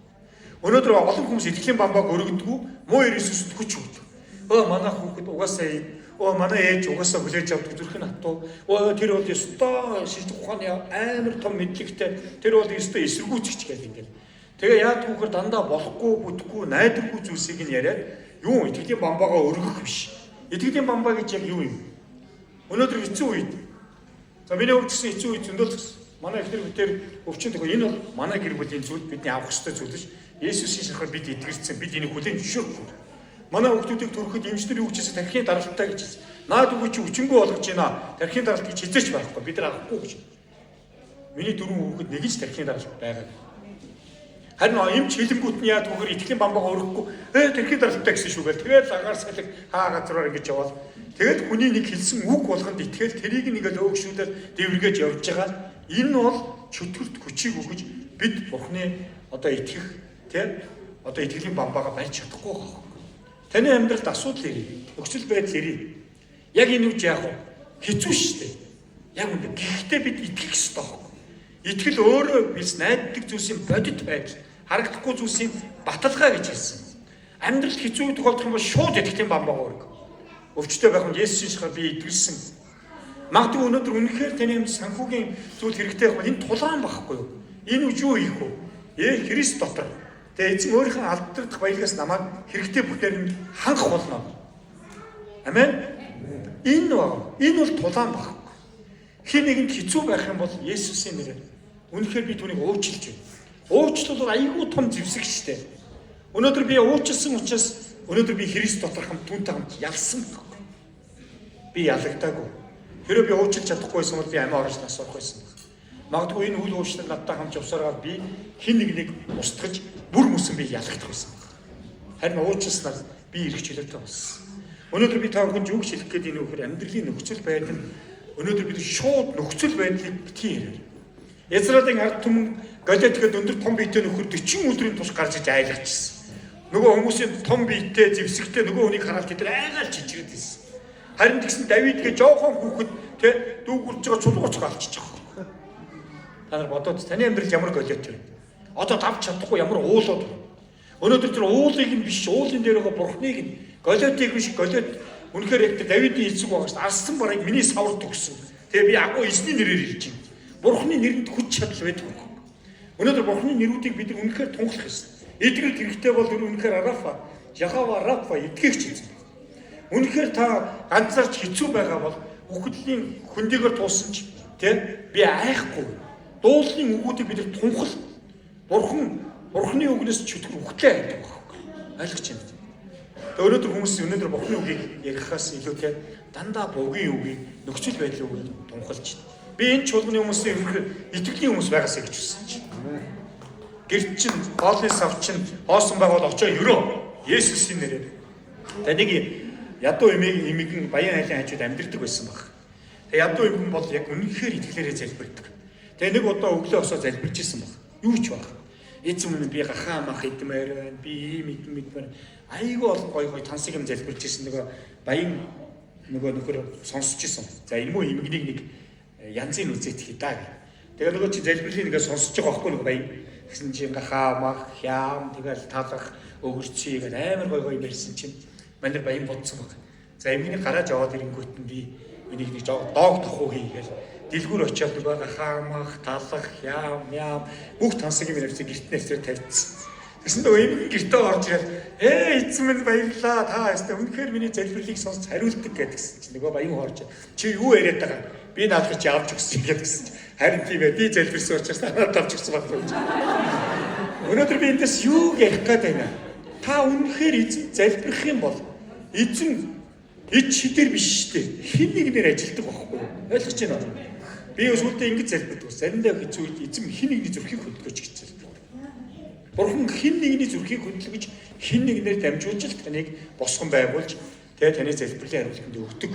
Өнөөдөр олон хүмүүс итгэлийн бамбааг өргөдгөө муу Иесусд хүч өгдөг. Манай хүүхэд угаасаа манай ээж угаасаа хүлээж авдаг зүрх нь хатуу. Тэр бол ёстой шийдэх ухааны амар том мэдлэгтэй. Тэр бол ёстой эсэргүүцэгч гэж ингээл. Тэгээ яад хүүхээр дандаа болохгүй, бүтэхгүй, найдваргүй зүйлсийг нь яриад юу итгэлийн бамбаагаа өргөх биш. Итгэлийн бамбаа гэж яг юу юм? Өнөөдөр хэцүү үед. За миний хувьд гэсэн хэцүү үед зөндөл гэсэн. Манай ихнэр бүтээр өвчин төгөө энэ бол манай гэр бүлийн зүйл бидний авах ёстой зүйл биш. Есүсийн шарахаар бид итгэрсэн. Бид энийг хүлээн зөвшөөрөх. Манай хүүхдүүдийг төрөхөд эмчнэр юу гэжсэн тархины даралттай гэж. Наад үгүй чи өчөнгөө болгож байна. Тархины даралт гэж хизээч байхгүй. Бид нар авахгүй гэж. Миний дөрөв хүүхэд нэг ч тархины даралт байгаа. Харин эмч хэлэнгүүт нь яа түүгээр итгэлийн бамбаага өргөхгүй. Тархины даралттай гэсэн шүү гээл. Тэгээд агаар салхи газраар ингэж явал. Тэгээд хүний нэг хэлсэн үг болгонд итгэл тэрийг нэгэл өөгшүүлээд дэвргэж явж байгаа. Энэ бол чөтгөрт хүчийг өгөж бид Бурхны одоо итгэх тийм одоо итгэлийн бамбаага барьж чадахгүй байна. Таны амьдралд асуудал ирээ. Нөхцөл байдал ирээ. Яг энэ үуч яах вэ? Хэцүү шүү дээ. Яг үнэ. Гэхдээ бид итгэх ёстой байхгүй. Итгэл өөрөө бис найддаг зүйлсийн бодит байдал, харагдахгүй зүйлсийн баталгаа гэж хэлсэн. Амьдралд хэцүү тохиолдох юм бол шууд итгэлийн бамбаага өргө. Өвчтөй байх нь Есүсийн шахаар би итгэсэн. Магадгүй өнөөдөр үнэхээр таны амьд санхүүгийн зүйл хэрэгтэй байх бол энэ тулаан байхгүй юу? Энэ үуч юу хийх вэ? Христ дотор. Тэгээ эзэн өөрийнхөө алдагдах баялгаас намайг хэрэгтэй бүхээр нь хангах болно. Амен. Энэ бол тулаан баг. Хин нэгэнд хэцүү байх юм бол Есүсийн нэрээр үнэхээр би түүнийг уучлж байна. Уучлал бол айгүй том зэвсэг шүү дээ. Өнөөдөр би уучлсан учраас өнөөдөр би Христ дотор хамт түүнтэй хамт ялсан баг. Би ялагдаагүй. Хэрэв би уучлж чадахгүй байсан бол би амиа орж нас орох байсан. Магадгүй энэ үйл уучлал надтай хамт явсараа би хин нэг устгаж бүр мөсөн би ялагдах байсан. Харин уучласнаар би эргэж хэлэлтэй болсон. Өнөөдөр би та бүхэнд юу гэж хэлэх гээд энэ үхээр амьдралын нөхцөл байдал өнөөдөр бид шууд нөхцөл байдлыг битгий яриа. Израилийн ард түмэн Галилед гээд өндөр том биетэй нөхөр 40 өдрийн турш гарч иж айлгачсан. Нөгөө хүмүүсийн том биетэй зэвсэгтэй нөгөө хүнийг хараад тэд айгаал чичрээд ирсэн. Харин тэгсэн Давид гэж жоохон хүүхэд дүүгүрж байгаа чулууч галчиж байгаа. Та нар бодоод таны амьдрал ямар Галилед вэ? Одоо давж чадахгүй ямар уулууд байна. Өнөөдөр тэр уулыг нь биш, уулын дээр байгаа бурхныг нь, Голиотыг биш, Голиот үнэхээр яг Давидын эцэг байгаа шүү дээ. Алсан барыг миний саврд өгсөн. Тэгээ би агуу эзний нэрээр ирж байна. Бурхны нэрэнд хүч чадал байдаг. Өнөөдөр бурхны нэрүүдийг бид үнэхээр тунхлах ёстой. Эдгэр хэрэгтэй бол үнэхээр Арафа, Яхава Рафа эдгээрч эзэн. Үнэхээр та ганцаарч хэцүү байгаа бол үхлийн хөндийгээр туулсан ч би айхгүй. Дуулын үгүүдийг бид тунхал. Бурхны үгнээс чөтгөр үхлээ гэдэг байхгүй. Ойлгож байна. Тэгээ өнөөдөр хүмүүс өнөөдөр бурхны үгийг ярихаас илүү дандаа богийн үгийг нөхцөл байдлын үгийг тунхалж байна. Би энэ чуулганы хүмүүсийн итгэлийн хүмүүс байгаасаа гэж хүсэж байна. Гэрч чинь, хоолны сав чинь хоосон байгаад очоо ерөө Есүсийн нэрээр. Тэгээ нэг ядуу эмигэн баян айлын хажууд амьдэрдэг байсан баг. Тэгээ ядуу эмигэн бол яг үнэнхээр итгэлээрээ залбирдаг. Тэгээ нэг удаа өглөө осоо залбирч исэн баг. Юу ч баг. Эзэн минь би гахаа мах идмээр байна. Би ийм идмээр. Айгүй олон гой тансаг юм залбирч исэн нөгөө баян нөхөр сонсч исэн. За энэ муу эмигнийг нэг янзын үзээд хидаа. Тэгээ нөгөө чи залбирлыг нэгээ сонсож байгаа байхгүй нөгөө баян. Гэсэн чинь гахаа мах хям тэгэл талах өгөрчий гэдэг амар гой ярьсан чинь манай баян бодсон баг. За эмигний гараж яваад ирэнгүүт нь би энийг нэг доог тохуу хийгээл дэлгүүр очиад нөгөө гахаа мах талах хям бүх тансаг юм ярьсан гэрт нэсрээ тавьчихсан. Тэгсэн нөгөө эмигний гэртээ орж ирээд эзэн минь баярлаа та ястаа үнэхээр миний залбирлыг сонсч хариулдаг гэдгсэн чинь нөгөө баян хоорч чи юу яриад байгаа би наадах чи авч өгсөн гэдгсэн чинь харин тийм ээ би залбирсан учраас надад авч өгсөн байна. Өнөөдөр би эндээс юу ярих гээд байна? Та үнэхээр эзэн залбирх юм бол эзэн шидэр биш шүү дээ. Хин нэгнээр ажилтдаг байхгүй юу? Ойлгож байна уу? Би өсвөлдөө ингэж залбирдаг. Заримдаа хэцүү эзэн хин нэгний зүрхийг хөдөлгөж гэж залбирдаг. Бурхан хин нэгний зүрхийг хөдөлгөж хин нэгнээр дамжуулж таныг босгон байгуулж тэгээ таны залбирлын хариултанд өгдөг.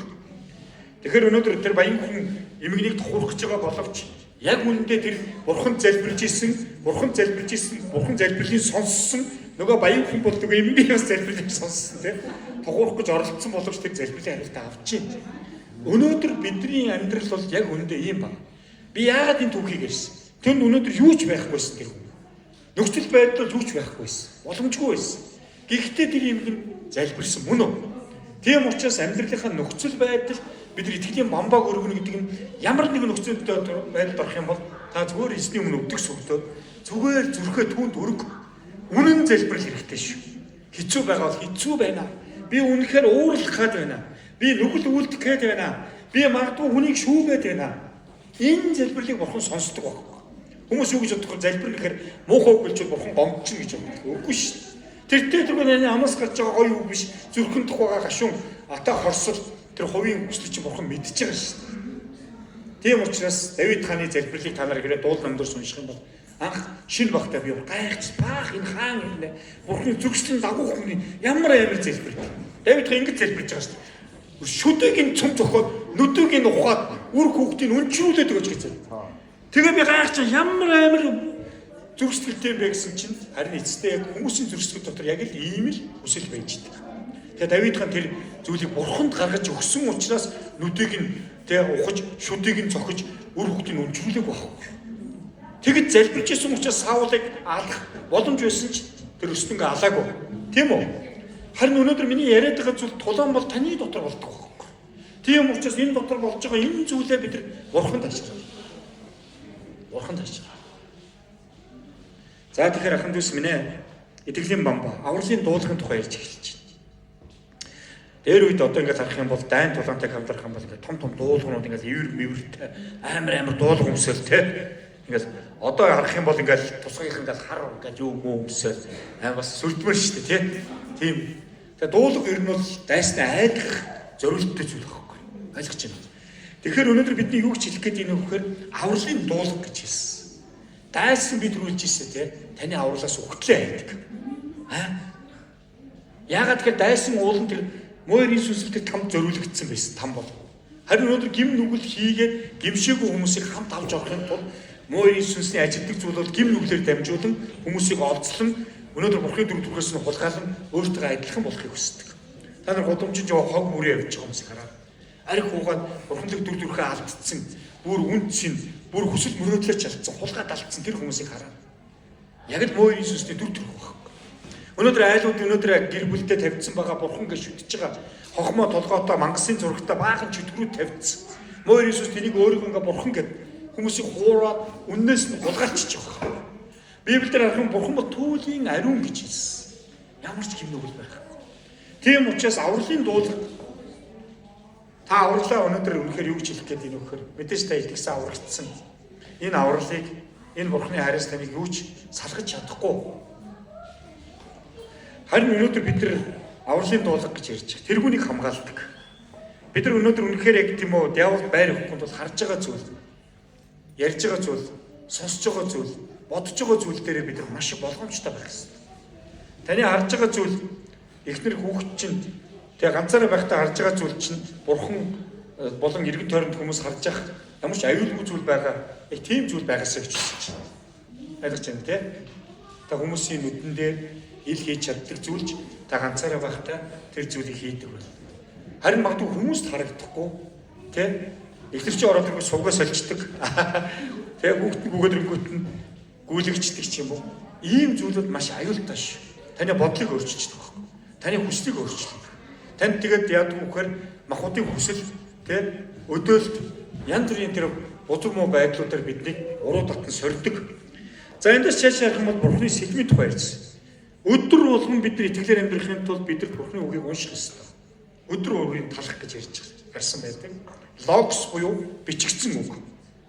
Тэгэхээр өнөөдөр тэр баян хүн эмгнийг тухурах гэж байгаа боловч яг үүндээ тэр бурхан залбирж исэн, бурхан залбирлыг сонссон нөгөө баян хүн бол нөгөө эмгний бас залбирлыг сонссон тийм тухурах гэж оролцсон боловч тэр залбирлын хариултаа авч чинь. Өнөөдөр бидний амьдрал бол яг үүндээ ийм байна. Би яагаад энэ түүхийг ярьсан? Тэнд өнөөдөр юу ч байхгүйсэн тэр хүн. Нөхцөл байдал юу ч байхгүйсэн. Боломжгүй байсан. Гэхдээ тэр эмгэн залбирсан мөн үү? Тийм учраас амьдралынхаа нөхцөл байдал бид нар итгэлийн бамбааг өргөнө гэдэг нь ямар нэгэн нөхцөл байдалд орох юм бол та зүгээр эзний өмнө өвдөг сүгдөө зүгээр зүрхээ түүнд өрг үнэн залбирал хэрэгтэй шүү. Хэцүү байгаа бол хэцүү байна. Би үнэхээр уурлах гээд байна. Би нүгэл үлдэх гээд байна. Би магадгүй хүнийг шүүгээд байна. Энэ залбирлыг бурхан сонсдог баг. Хүмүүс юу гэж бодох вэ? Залбир гэхээр муухай үг хэлж бурхан гомдчихно гэж боддог. Үгүй шүү. Тэртээ тэргүй амнаас гарч байгаа гоё үг биш. Зүрхэн дэх байгаа гашуун ата хорсол тэр хувийн хүслийг чинь бурхан мэдчихэж байгаа шүү дээ. Тийм учраас Давид хааны залбирлыг та нар хэрэг дуул намдэр унших юм бол анх шинэ багтаа би гайхаж баах энэ хаан ирнэ. Бурханы зүгшлийн лагуу хүний ямар амар залбир. Давид ха ингэж залбирч байгаа шүү дээ. Шүдэг энэ цум зохиод нүдийг энэ ухаад үр хүүхдийг өнчрүүлээд өгч гэж. Тэгээ би гайхаж ямар амар зүрхсэтгэлтэй юм бэ гэсэн чинь харин эцэстээ яг хүмүүсийн зүрхсэтгэл дотор яг л ийм л хүсэл байж байгаа. Тэгээ Давид хан тэр зүйлийг бурханд гаргаж өгсөн учраас нүдийг нь ухаж, шүдийг нь цохиж, үр хүүхдийг өнчрүүлээг байхгүй. Тэгэд залбирч исэн учраас Саулыг алах боломж байсан ч тэр өстөнгө алаагүй. Тийм үү? Харин өнөөдөр миний яриад байгаа зүйл тулаан бол таны дотор болдог байхгүй. Тийм учраас энэ дотор болж байгаа энэ зүйлээ бид нар бурханд ашиглах. Бурханд ашиглах. За тэгэхээр ахын дүүс минь итгэлийн бамбаа авралын дуулахын тухай ярьж эхэлж байна. Дээр үед одоо ингээд харах юм бол дайн тулаантай хамтрах юм бол ингээд том дуулуунууд ингээд ивэр мөвөртэй амар дуулах өмсөл те. Ингээд одоо харах юм бол ингээд тусгайх ингээд хар ингээд юу өмсөл бас сүрдмөр шүү дээ тийм. Тэгээ дуулах ер нь бол дайсны айдах зориулттай зүйл байхгүй. Ойлгож байна. Тэгэхээр өнөөдөр бидний юу ч хэлэх гээд ийм вөхөр авралын дуулах гэж хэлсэн. Дайсан бид рүүлж ийсэ те таны авралаас өгтлээ хайдаг. Яагаад тэгэхээр дайсан уулан тэр мойрын сүнслэлтэй тамд зориулагдсан байсан там бол. Харин өнөөдөр гим нүгэл хийгээд гимшээгүй хүмүүсийг хамт авч явахын тулд мойрын сүнсний ажилтдаг зүйл бол гим нүглээр дамжуулан хүмүүсийг олзлон өнөөдөр бурхны дүр төрхөөс нь хулгайлан өөртөө адилхан болохыг хүсдэг. Та нар годомжин жоо хог бүрээ явж байгаа хүмүүсийг хараа. Арх хуугаад бурханлаг дүр төрхөө алдсан, бүр үнцэн, бүр хүсэл мөрөөдлөөр чалцсан, хулгаад алдсан тэр хүмүүсийг хараа. Яг л муу Иесусний дүр төрх баг. Өнөөдөр айлууд гэр бүлдээ тавьдсан байгаа бурхан гэж шүтэж байгаа. Хохмоо толгойтой мангасын зурагтай баахан чөтгөрүүд тавьдсан. Муу Иесус тэнийг өөрийгөө бурхан гэд хүмүүсийг хуураад үннээс нь гулгaalчих байгаа. Библиэр харах бурхан бол түүлийн ариун гэж хэлсэн. Ямар ч хэм нүгэл байхгүй. Тийм учраас авралын дуулал та авралаа өнөөдөр үнэхээр юу гэж хэлэх гээд энэ өгөхөр мэдээж та илтгэсэн аврагдсан. Энэ авралыг энэ бурханы хайраас таныг юу ч салгаж чадахгүй. Харин өнөөдөр бид нар авралын дуулал гэж ярьж байгаа. Тэргүүнийг хамгаалдаг. Бид нар өнөөдөр үнэхээр яг тийм үү диавол байр өгөхгүй бол харж байгаа зүйл, ярьж байгаа зүйл, сонсож байгаа зүйл, бодож байгаа зүйл дээр бид нар маш болгоомжтой байх хэрэгтэй. Таны харж байгаа зүйл эхнэр хүүхэд чинь тэгээ ганцаараа байхдаа харж байгаа зүйл чинь бурхан болон иргэн тойронд хүмүүс харж байгаа ямар ч аюулгүй зүйл байгаа. Яг тийм зүйл байгаасаа гэж үзэж байна. Ойлгож байна тий? Та хүмүүсийн нүдэн дээр ил хийж чаддаг зүйлч та ганцаараа байхдаа тэр зүйлийг хийдэг байна. Харин магадгүй хүмүүст харагдахгүй тий? Эхнэр чи ороод ирэх сувгаа сольждаг. Тэгээ хүүхэд гүгэдрэнгүүт нь гүйлгчдэг ч юм уу. Ийм зүйлүүд маш аюултай шүү. Таны бодлыг өөрчилдөг байхгүй. Таны хүслийг өөрчилдөг. Танд тэгээд яадаг вөхөр махуудын хүсэл тий өдөөлт янз бүрийн тэр бузар муу байдлуудаар биднийг уруу татан сордог. За эндээс цааш ярих юм бол бурхны сэлмийн тухай ярьсан. Өдөр болгон бид нар итгэлээр амьдрахын тулд бид нар бурхны үгийг унших ёстой. Өдөр өөрийн талах гэж ярьсан байдаг. Логос буюу бичигдсэн үг.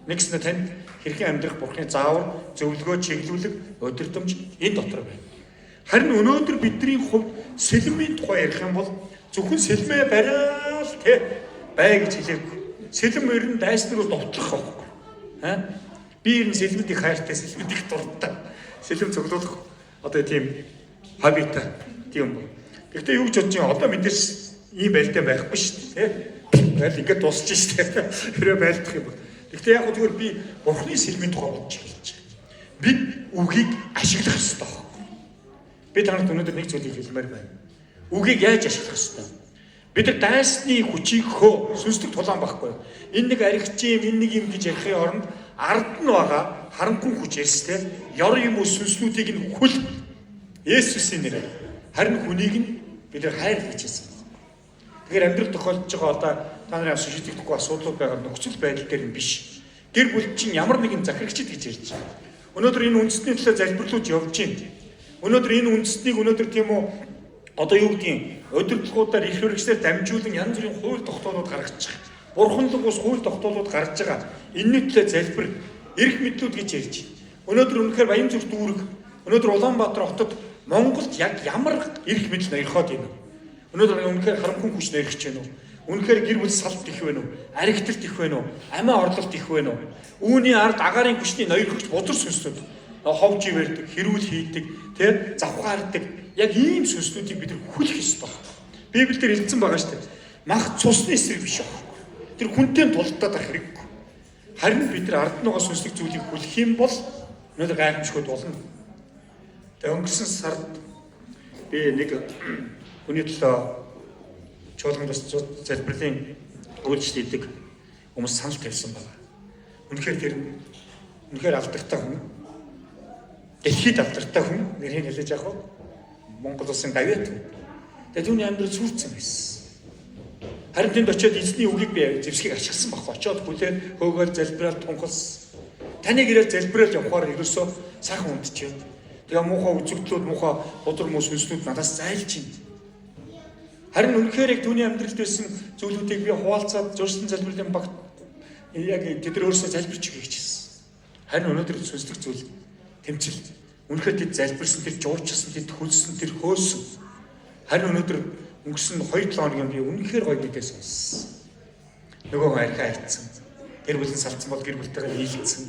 Нэгснэ танд хэрхэн амьдрах бурхны заавар, зөвлөгөө, чиглүүлэг, удирдамж энэ дотор байна. Харин өнөөдөр бидний хувьд сэлмийн тухай ярих юм бол зөвхөн сэлмээ барайл те бай гэж хэлээгүй. Сэлэм ер нь дайсныг бол довтлох байхгүй. Би ер нь сэлмэд их хайртай, сэлмэд их дуртай. Сэлэм цоглуулах одоо тийм хабитай тийм юм. Гэхдээ юу гэж бодож байгаа одоо мэдээж ийм байлтай байхгүй шүү дээ. Тэгэл ингээд дуусчих шүү дээ. Хэрэг байлдах юм бол. Гэхдээ яг зүгээр би бурхны сэлмийн тухай бодож хэлж байгаа. Бид үгийг ашиглах ёстой. Би танарт өнөөдөр нэг зүйлийг хэлмээр байна. Үгийг яаж ашиглах ёстой? Бид нар дайсны хүчийг сүнслэг тулаан байхгүй. Энэ нэг аригч юм, энэ нэг юм гэж ярихын оронд ард нь байгаа харанхуй хүч ярьстэй. Ёр юм уу сүнслүүдийг нь хүл Есүсийн нэрээр. Харин хүнийг нь бид нар хайр гэж хэлсэн. Тэгэхээр амьдрал тохиолдож байгаа одоо та нарын авсан шийдэгдэхгүй асуудлууд байгаа нөхцөл байдал дээр нь биш. Гэр бүл чинь ямар нэгэн захирагчд гэж ярьж байна. Өнөөдөр энэ үндэсний төлөө залбирлууд явж байна. Өнөөдөр энэ үндэстнийг өнөөдөр тийм үү одоо юу гэдгийг удирдлагуудаар их хэрэгслээр дамжуулан янз бүрийн хууль тогтоолууд гаргаж байгаа. Бурханлаг ус хууль тогтоолууд гаргаж байгаа. Энэний төлөө залбир, эрх мэдлүүд гэж ярьж байна. Өнөөдөр үнэхээр Баянзүрт дүүрэг, өнөөдөр Улаанбаатар хотод Монголд яг ямар эрх мэдэл нэрхоод байна вэ? Өнөөдөр үнэхээр харанхуй хүч нэрхэж байна уу? Үнэхээр гэр бүл салт их байна уу? Аригтлалт их байна уу? Амиа орлолт их байна уу? Үүний ард агаарын хүчний ноёрхогч бузар сүнслүүд ховж ивэрдэг, хэрүүл хийдэг, тэ завхаардаг. Яг ийм сүнслүүдийг бид нар хүлэх ёстой. Библиэлд хэлсэн байгаа шүү дээ. Мах цусны эсрэг биш аа. Тэр хүнтэй тултаад ах хэрэггүй. Харин бид нар ард нь байгаа сүнслэг зүйлийг хүлэх юм бол өнөөдөр гайхамшигуд болно. Тэгээ өнгөрсөн сард би нэг хүний төлөө чуулганд залбирлын үйлчлэл хийдэг хүмүүс санал тавьсан байна. Үнэхээр тэр үнэхээр алдартай хүн. Дэлхийд алдартай хүн нэрийг хэлж яах вэ? Монгол улсын давьяат. Тэгээд түүний амьдрал сүрцэн байсан. Харин тэнд очиод эзний үгийг би зэвсгийг ашигласан байхгүй. Очиод бүлээн хөөгөөл залбирал тунхас. Таныг ирээд залбирал явахаар ерөөсөө сайхан унтчихэв. Тэгээ муухай үзэгдлүүд, муухай бодөр муу сүнслүүд надаас зайлж байна. Харин үнэхээр яг түүний амьдралд байсан зүйлүүдийг би хуваалцаад зурсан залбирлын багт яг тэд өөрсдөө залбирч өгье гэжсэн. Харин өнөөдөр сүнслэг зүйл тэмцэл. Үнэхээр тэд залбирсан, тэр жуучсан, тэд хөлсөн, тэр хөөсөн. Харин өнөөдөр өнгөрсөн 2-7 хоногийн би үнэхээр гоё мэдээ сонссон. Нөгөө архи хайцсан. Гэр бүлийн салцсан бол гэр бүлтэйгээ нийлцсэн.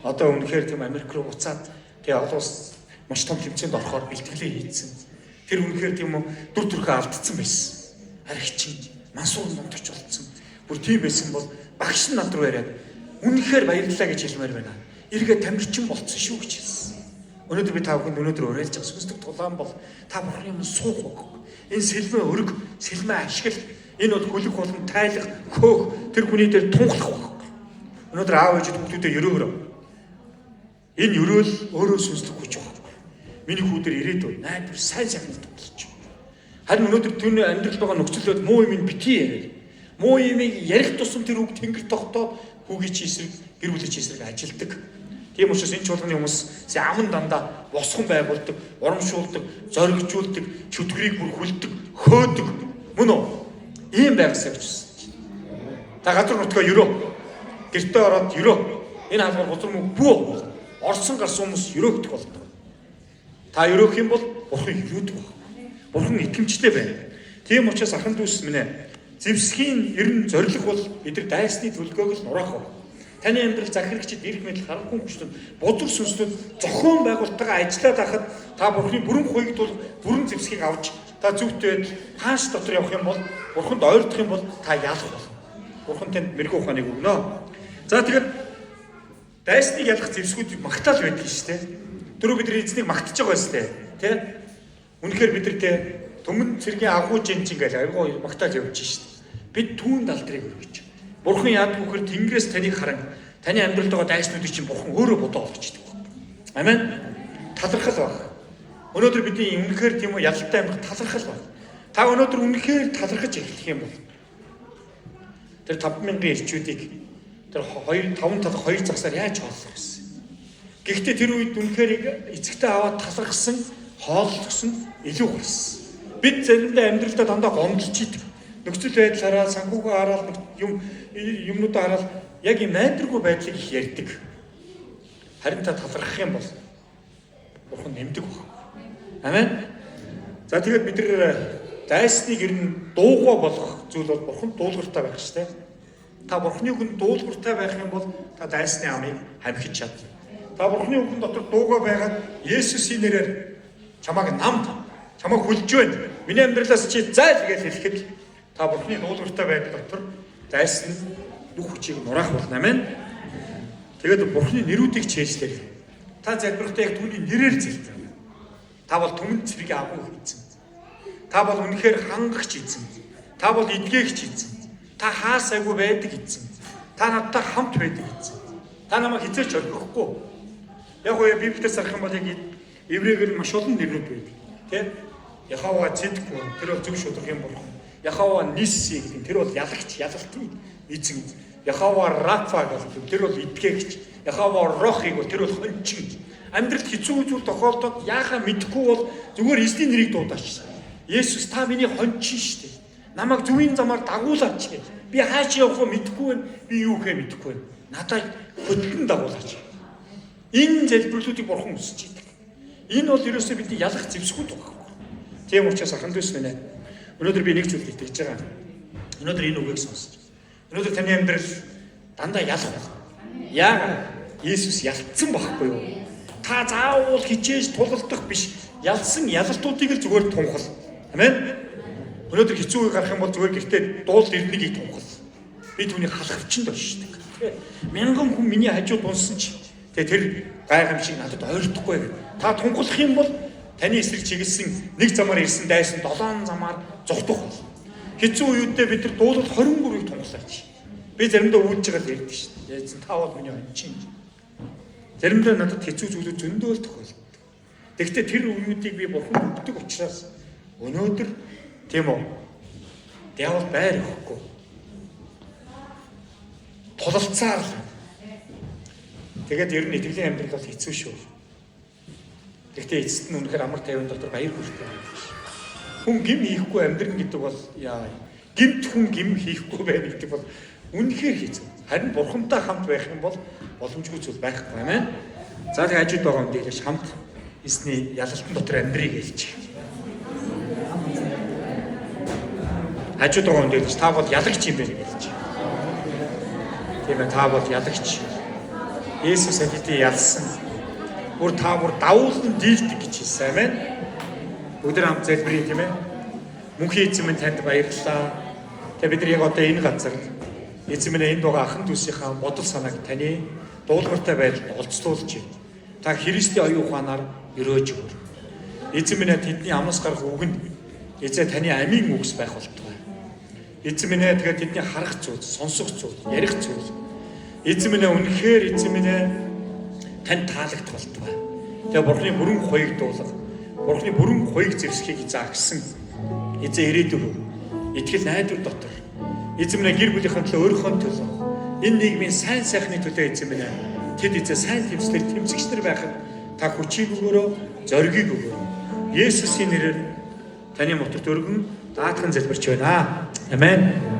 Одоо үнэхээр тийм Америк руу буцаад тэгээ олон улс маш том тэмцээнд орохоор бэлтгэлээ хийцэн. Тэр үнэхээр тийм дүр төрхөө алдсан байсан. Архич мансуур нутагч болцсон. Бүр тийм байсан бол багш над руу яриад үнэхээр баярлалаа гэж хэлмээр байна. Эргээ тамирчин болцсон шүү гэж хэлсэн. Өнөөдөр би та бүхэнд өнөөдөр уриалж байгаа сүнслэг тулаан бол та бүхний юм суух баг. Энэ сэлмээ өрг, сэлмээ ашигла, энэ бол хөлөг болон тайлах, хөөх тэр хүний дээр тунхлах баг. Өнөөдөр аав ээжид хүүхдүүдэд өрөөгөрөө. Энэ өрөөл өөрөө сүнслэг хүч баг. Миний хүү дээр ирээдүй найдвар сайн сайхныг томлож. Харин өнөөдөр түүний амьдралд байгаа нөхцөлөд муу юм битгий яриад. Муу юмыг ярих тусам тэр үг тэнгэр тогтоод хүүгийн чи эсрэг, гэр бүлийн чи эсрэг ажилдаг. Тийм учраас энэ чуулганы хүмүүс аман дандаа босхон байгуулдаг, урамшуулдаг, зоригжуулдаг, чөтгөрийг бүр хүлдэг, хөөдөг. Мөн үү? Ийм байгаасаа гэж хүсэж байна. Та газар нутгаа ерөө. Гэртээ ороод ерөө. Энэ хаалгаар газар мөн бүү. Орсон гарсан хүмүүс ерөөгдөх болдог. Та ерөөх юм бол бурхан ерөөдөг байна. Бурхан итгэмжтэй байна. Тийм учраас ахын дүүс минь зэвсгийн ерөн зориг бол бидний дайсны төлгөөг л нураах байна. Таны амьдрал захирагчид ирэх мэдл харахгүй хүчтэй бодвол сүнслүүд зохион байгуулалтаа ажиллаад байхад та бурханы бүрэн хуйгд бол бүрэн зэвсгийг авч та зүгтээд хааш дотор явах юм бол бурханд ойрдох юм бол та ялах болно. Бурхан танд мэрэгүү ухааныг өгнө. За тэгээд дайсныг ялах зэвсгүүд магтаал байдаг шүү дээ. Түрүү бид эзнийг магтаж байгаа шүү дээ. Тэ? Үнэхээр бид нартэй төмөн цэргийн агуу жинжин гэж айгуу магтаал явж шүү дээ. Бид түүнд алдрыг өргөж. Бурхан яадаг вөхөр Тэнгэрээс таныг харан таны амьдралд байгаа дайснуудыг чинь бурхан өөрөө бодоо олгочдөг. Амен. Талархал баг. Өнөөдөр бидний үнэхээр тийм үү ялалтай амьдрах талархал баг. Та өнөөдөр үнэхээр талархаж эхлэх юм бол тэр 5,000 ирчүүдийг тэр 5 талх 2 загсаар яаж хооллох вэ? Гэхдээ тэр үед үнэхээр эцэгтэй аваад талархсан, хооллогсон илүү гарсан. Бид заримдаа амьдралдаа дандаа гомдолж идэг. Нөхцөл байдал хараад, санхүүгээ хараад, юмнуудаа хараад яг ийм найдваргүй байдлыг их ярьдаг. Харин та талархах юм бол бурхан нэмдэг баг. Амен. За тэгээд бид нар дайсныг ер нь дуугаа болгох зүйл бол бурханд дуулууртай байх шүү дээ. Та бурханы үгэнд дуулууртай байх юм бол та дайсны амыг хамхиж чадна. Та бурханы үгэн дотор дуугаа байгаад Есүсийн нэрээр чамайг намд, чамайг хүлж байна. Миний амьдралаас чи зайл гэж хэлэхэд та бурханы дуулууртай байдал дотор дайсан бүх хүчийг нураах болно. Амен. Тэгээд бурханы нэрүүдийг чийжлээ. Та залбирхдаа яг түүний нэрээр зэлдэг. Та бол түмэн цэргийн агуу хийцэн. Та бол үнэхээр хангагч хийцэн. Та бол эдгээгч хийцэн. Та хаасайгүй байдаг хийцэн. Та надтай хамт байдаг хийцэн. Та намайг хизээч орхихгүй. Яг уу Библиэс харах юм бол яг еврейгээр маш олон нэрүүд байдаг. Тэ? Яхава Цэдгүй тэр бол зөв шударга юм бурхан. Яхава Ниси гэдэг тэр бол ялагч, ялалтын эзэн. Яхава Рафа гэдэг тэр бол эдгээгч. Яхава Рохиг бол тэр бол хончин. Амьдралд хэцүү зүйл тохиолдоод яахаа мэдэхгүй бол зүгээр эзний нэрийг дуудаач. Есүс та миний хончин шүү дээ. Намайг зөвийн замаар дагуулаач. Би хааш явах вэ мэдэхгүй байна. Би юу хэ мэдэхгүй байна. Надад хөтлөн дагуулаач. Энэ залбирлуудыг бурхан өсөж идэг. Энэ бол ерөөсөө бидний ялах зэвсгүүд байна. Тийм учраас ахын дүүс минь өнөөдөр би нэг зүйл хэлж байгаа. Өнөөдөр энэ үгийг сонсож. Өнөөдөр таны амьдрал дандаа ялах байна. Яагаад? Есүс ялцсан байхгүй юу? Та заавал хичээж тулалдах биш. Ялсан ялалтуудыг л зүгээр тунхал. Амен. Өнөөдөр хэцүү үе гарах юм бол зүгээр гэртээ дуул ирнэгийг тунхал. Би түүнийг халахвчанд очдог. Мянган хүн миний хажууд унсан ч тэр гайхамшиг надад ойртохгүй. Та тунхлах юм бол таны эсрэг чиглэсэн нэг замаар ирсэн дайсан 7 замаар зогтох бол. Хэцүү үедээ бид нар дуулал 23-ыг тунхлаач. Би заримдаа үүдж байгаа л ярьдаг шүү дээ. Яасан та бол миний ончин. Заримдаа надад хэцүү зүйлүүд зөндөө л тохиолддог. Тэгэхдээ тэр үеүүдийг би бурхан өгдөг учраас өнөөдөр тийм үү? Диавол байр өгөхгүй. Тулалцаар л. Тэгээд ер нь итгэлийн амьдрал бол хэцүү шүү. Гэхдээ эцэст нь үнэхээр амар тайван дотор баяр хүртэл байна. Хүн гим хийхгүй амьдрын гэдэг бол яа. Гимт хүн гим хийхгүй байх гэдэг бол үнэхээр хэцүү. Харин бурхантай хамт байх юм бол боломжгүй зүйл байхгүй амин. За тэг хажууд байгаа юм дээрш хамт эзний ялалтан дотор амьдрыг хэлж. Хажууд байгаа юм дээрш та бол ялагч юм байна гэж. Тийм ээ та бол ялагч. Есүс хэдий ялсан. Бүр та бүр давуулан дийлдэг гэж хэлсэн амин. Өдөр хамт залбирая тийм ээ. Мөнхийн эзэн минь танд баярлалаа. Тэ бид нар яг одоо энэ газар эзэн минь энд байгаа ахын дүүсийнхаа бодол санааг таны дуулууртай байдалд олцлуулж байна. Та Христийн оюун ухаанаар өрөөж өгөр. Эзэн минь тэдний амнаас гарах үгэнд эзэн таны амийн үгс байх болтугай. Эзэн минь тэгээд тэдний харах зүйл, сонсох зүйл, ярих зүйл. Эзэн минь үнэхээр эзэн минь танд таалагдах болтугай. Тэгээ Бурхны бүрэн хоёрыг дуулах, Бурхны бүрэн хоёрыг зэвсхийг заагсан. Эзэн ирээдүг итгэл найдвар дотор эзэн минь гэр бүлийнхэн төлөө өөрийнхөө төлөө энэ нийгмийн сайн сайхны төлөө эзэн минь тэд эзэн сайн тэмцлэр тэмцэгчнэр байхад та хүчийг өгөөрэй, зоригийг өгөөрэй. Есүсийн нэрээр таны моторт өргөн даатхан залбирч байна. Амен.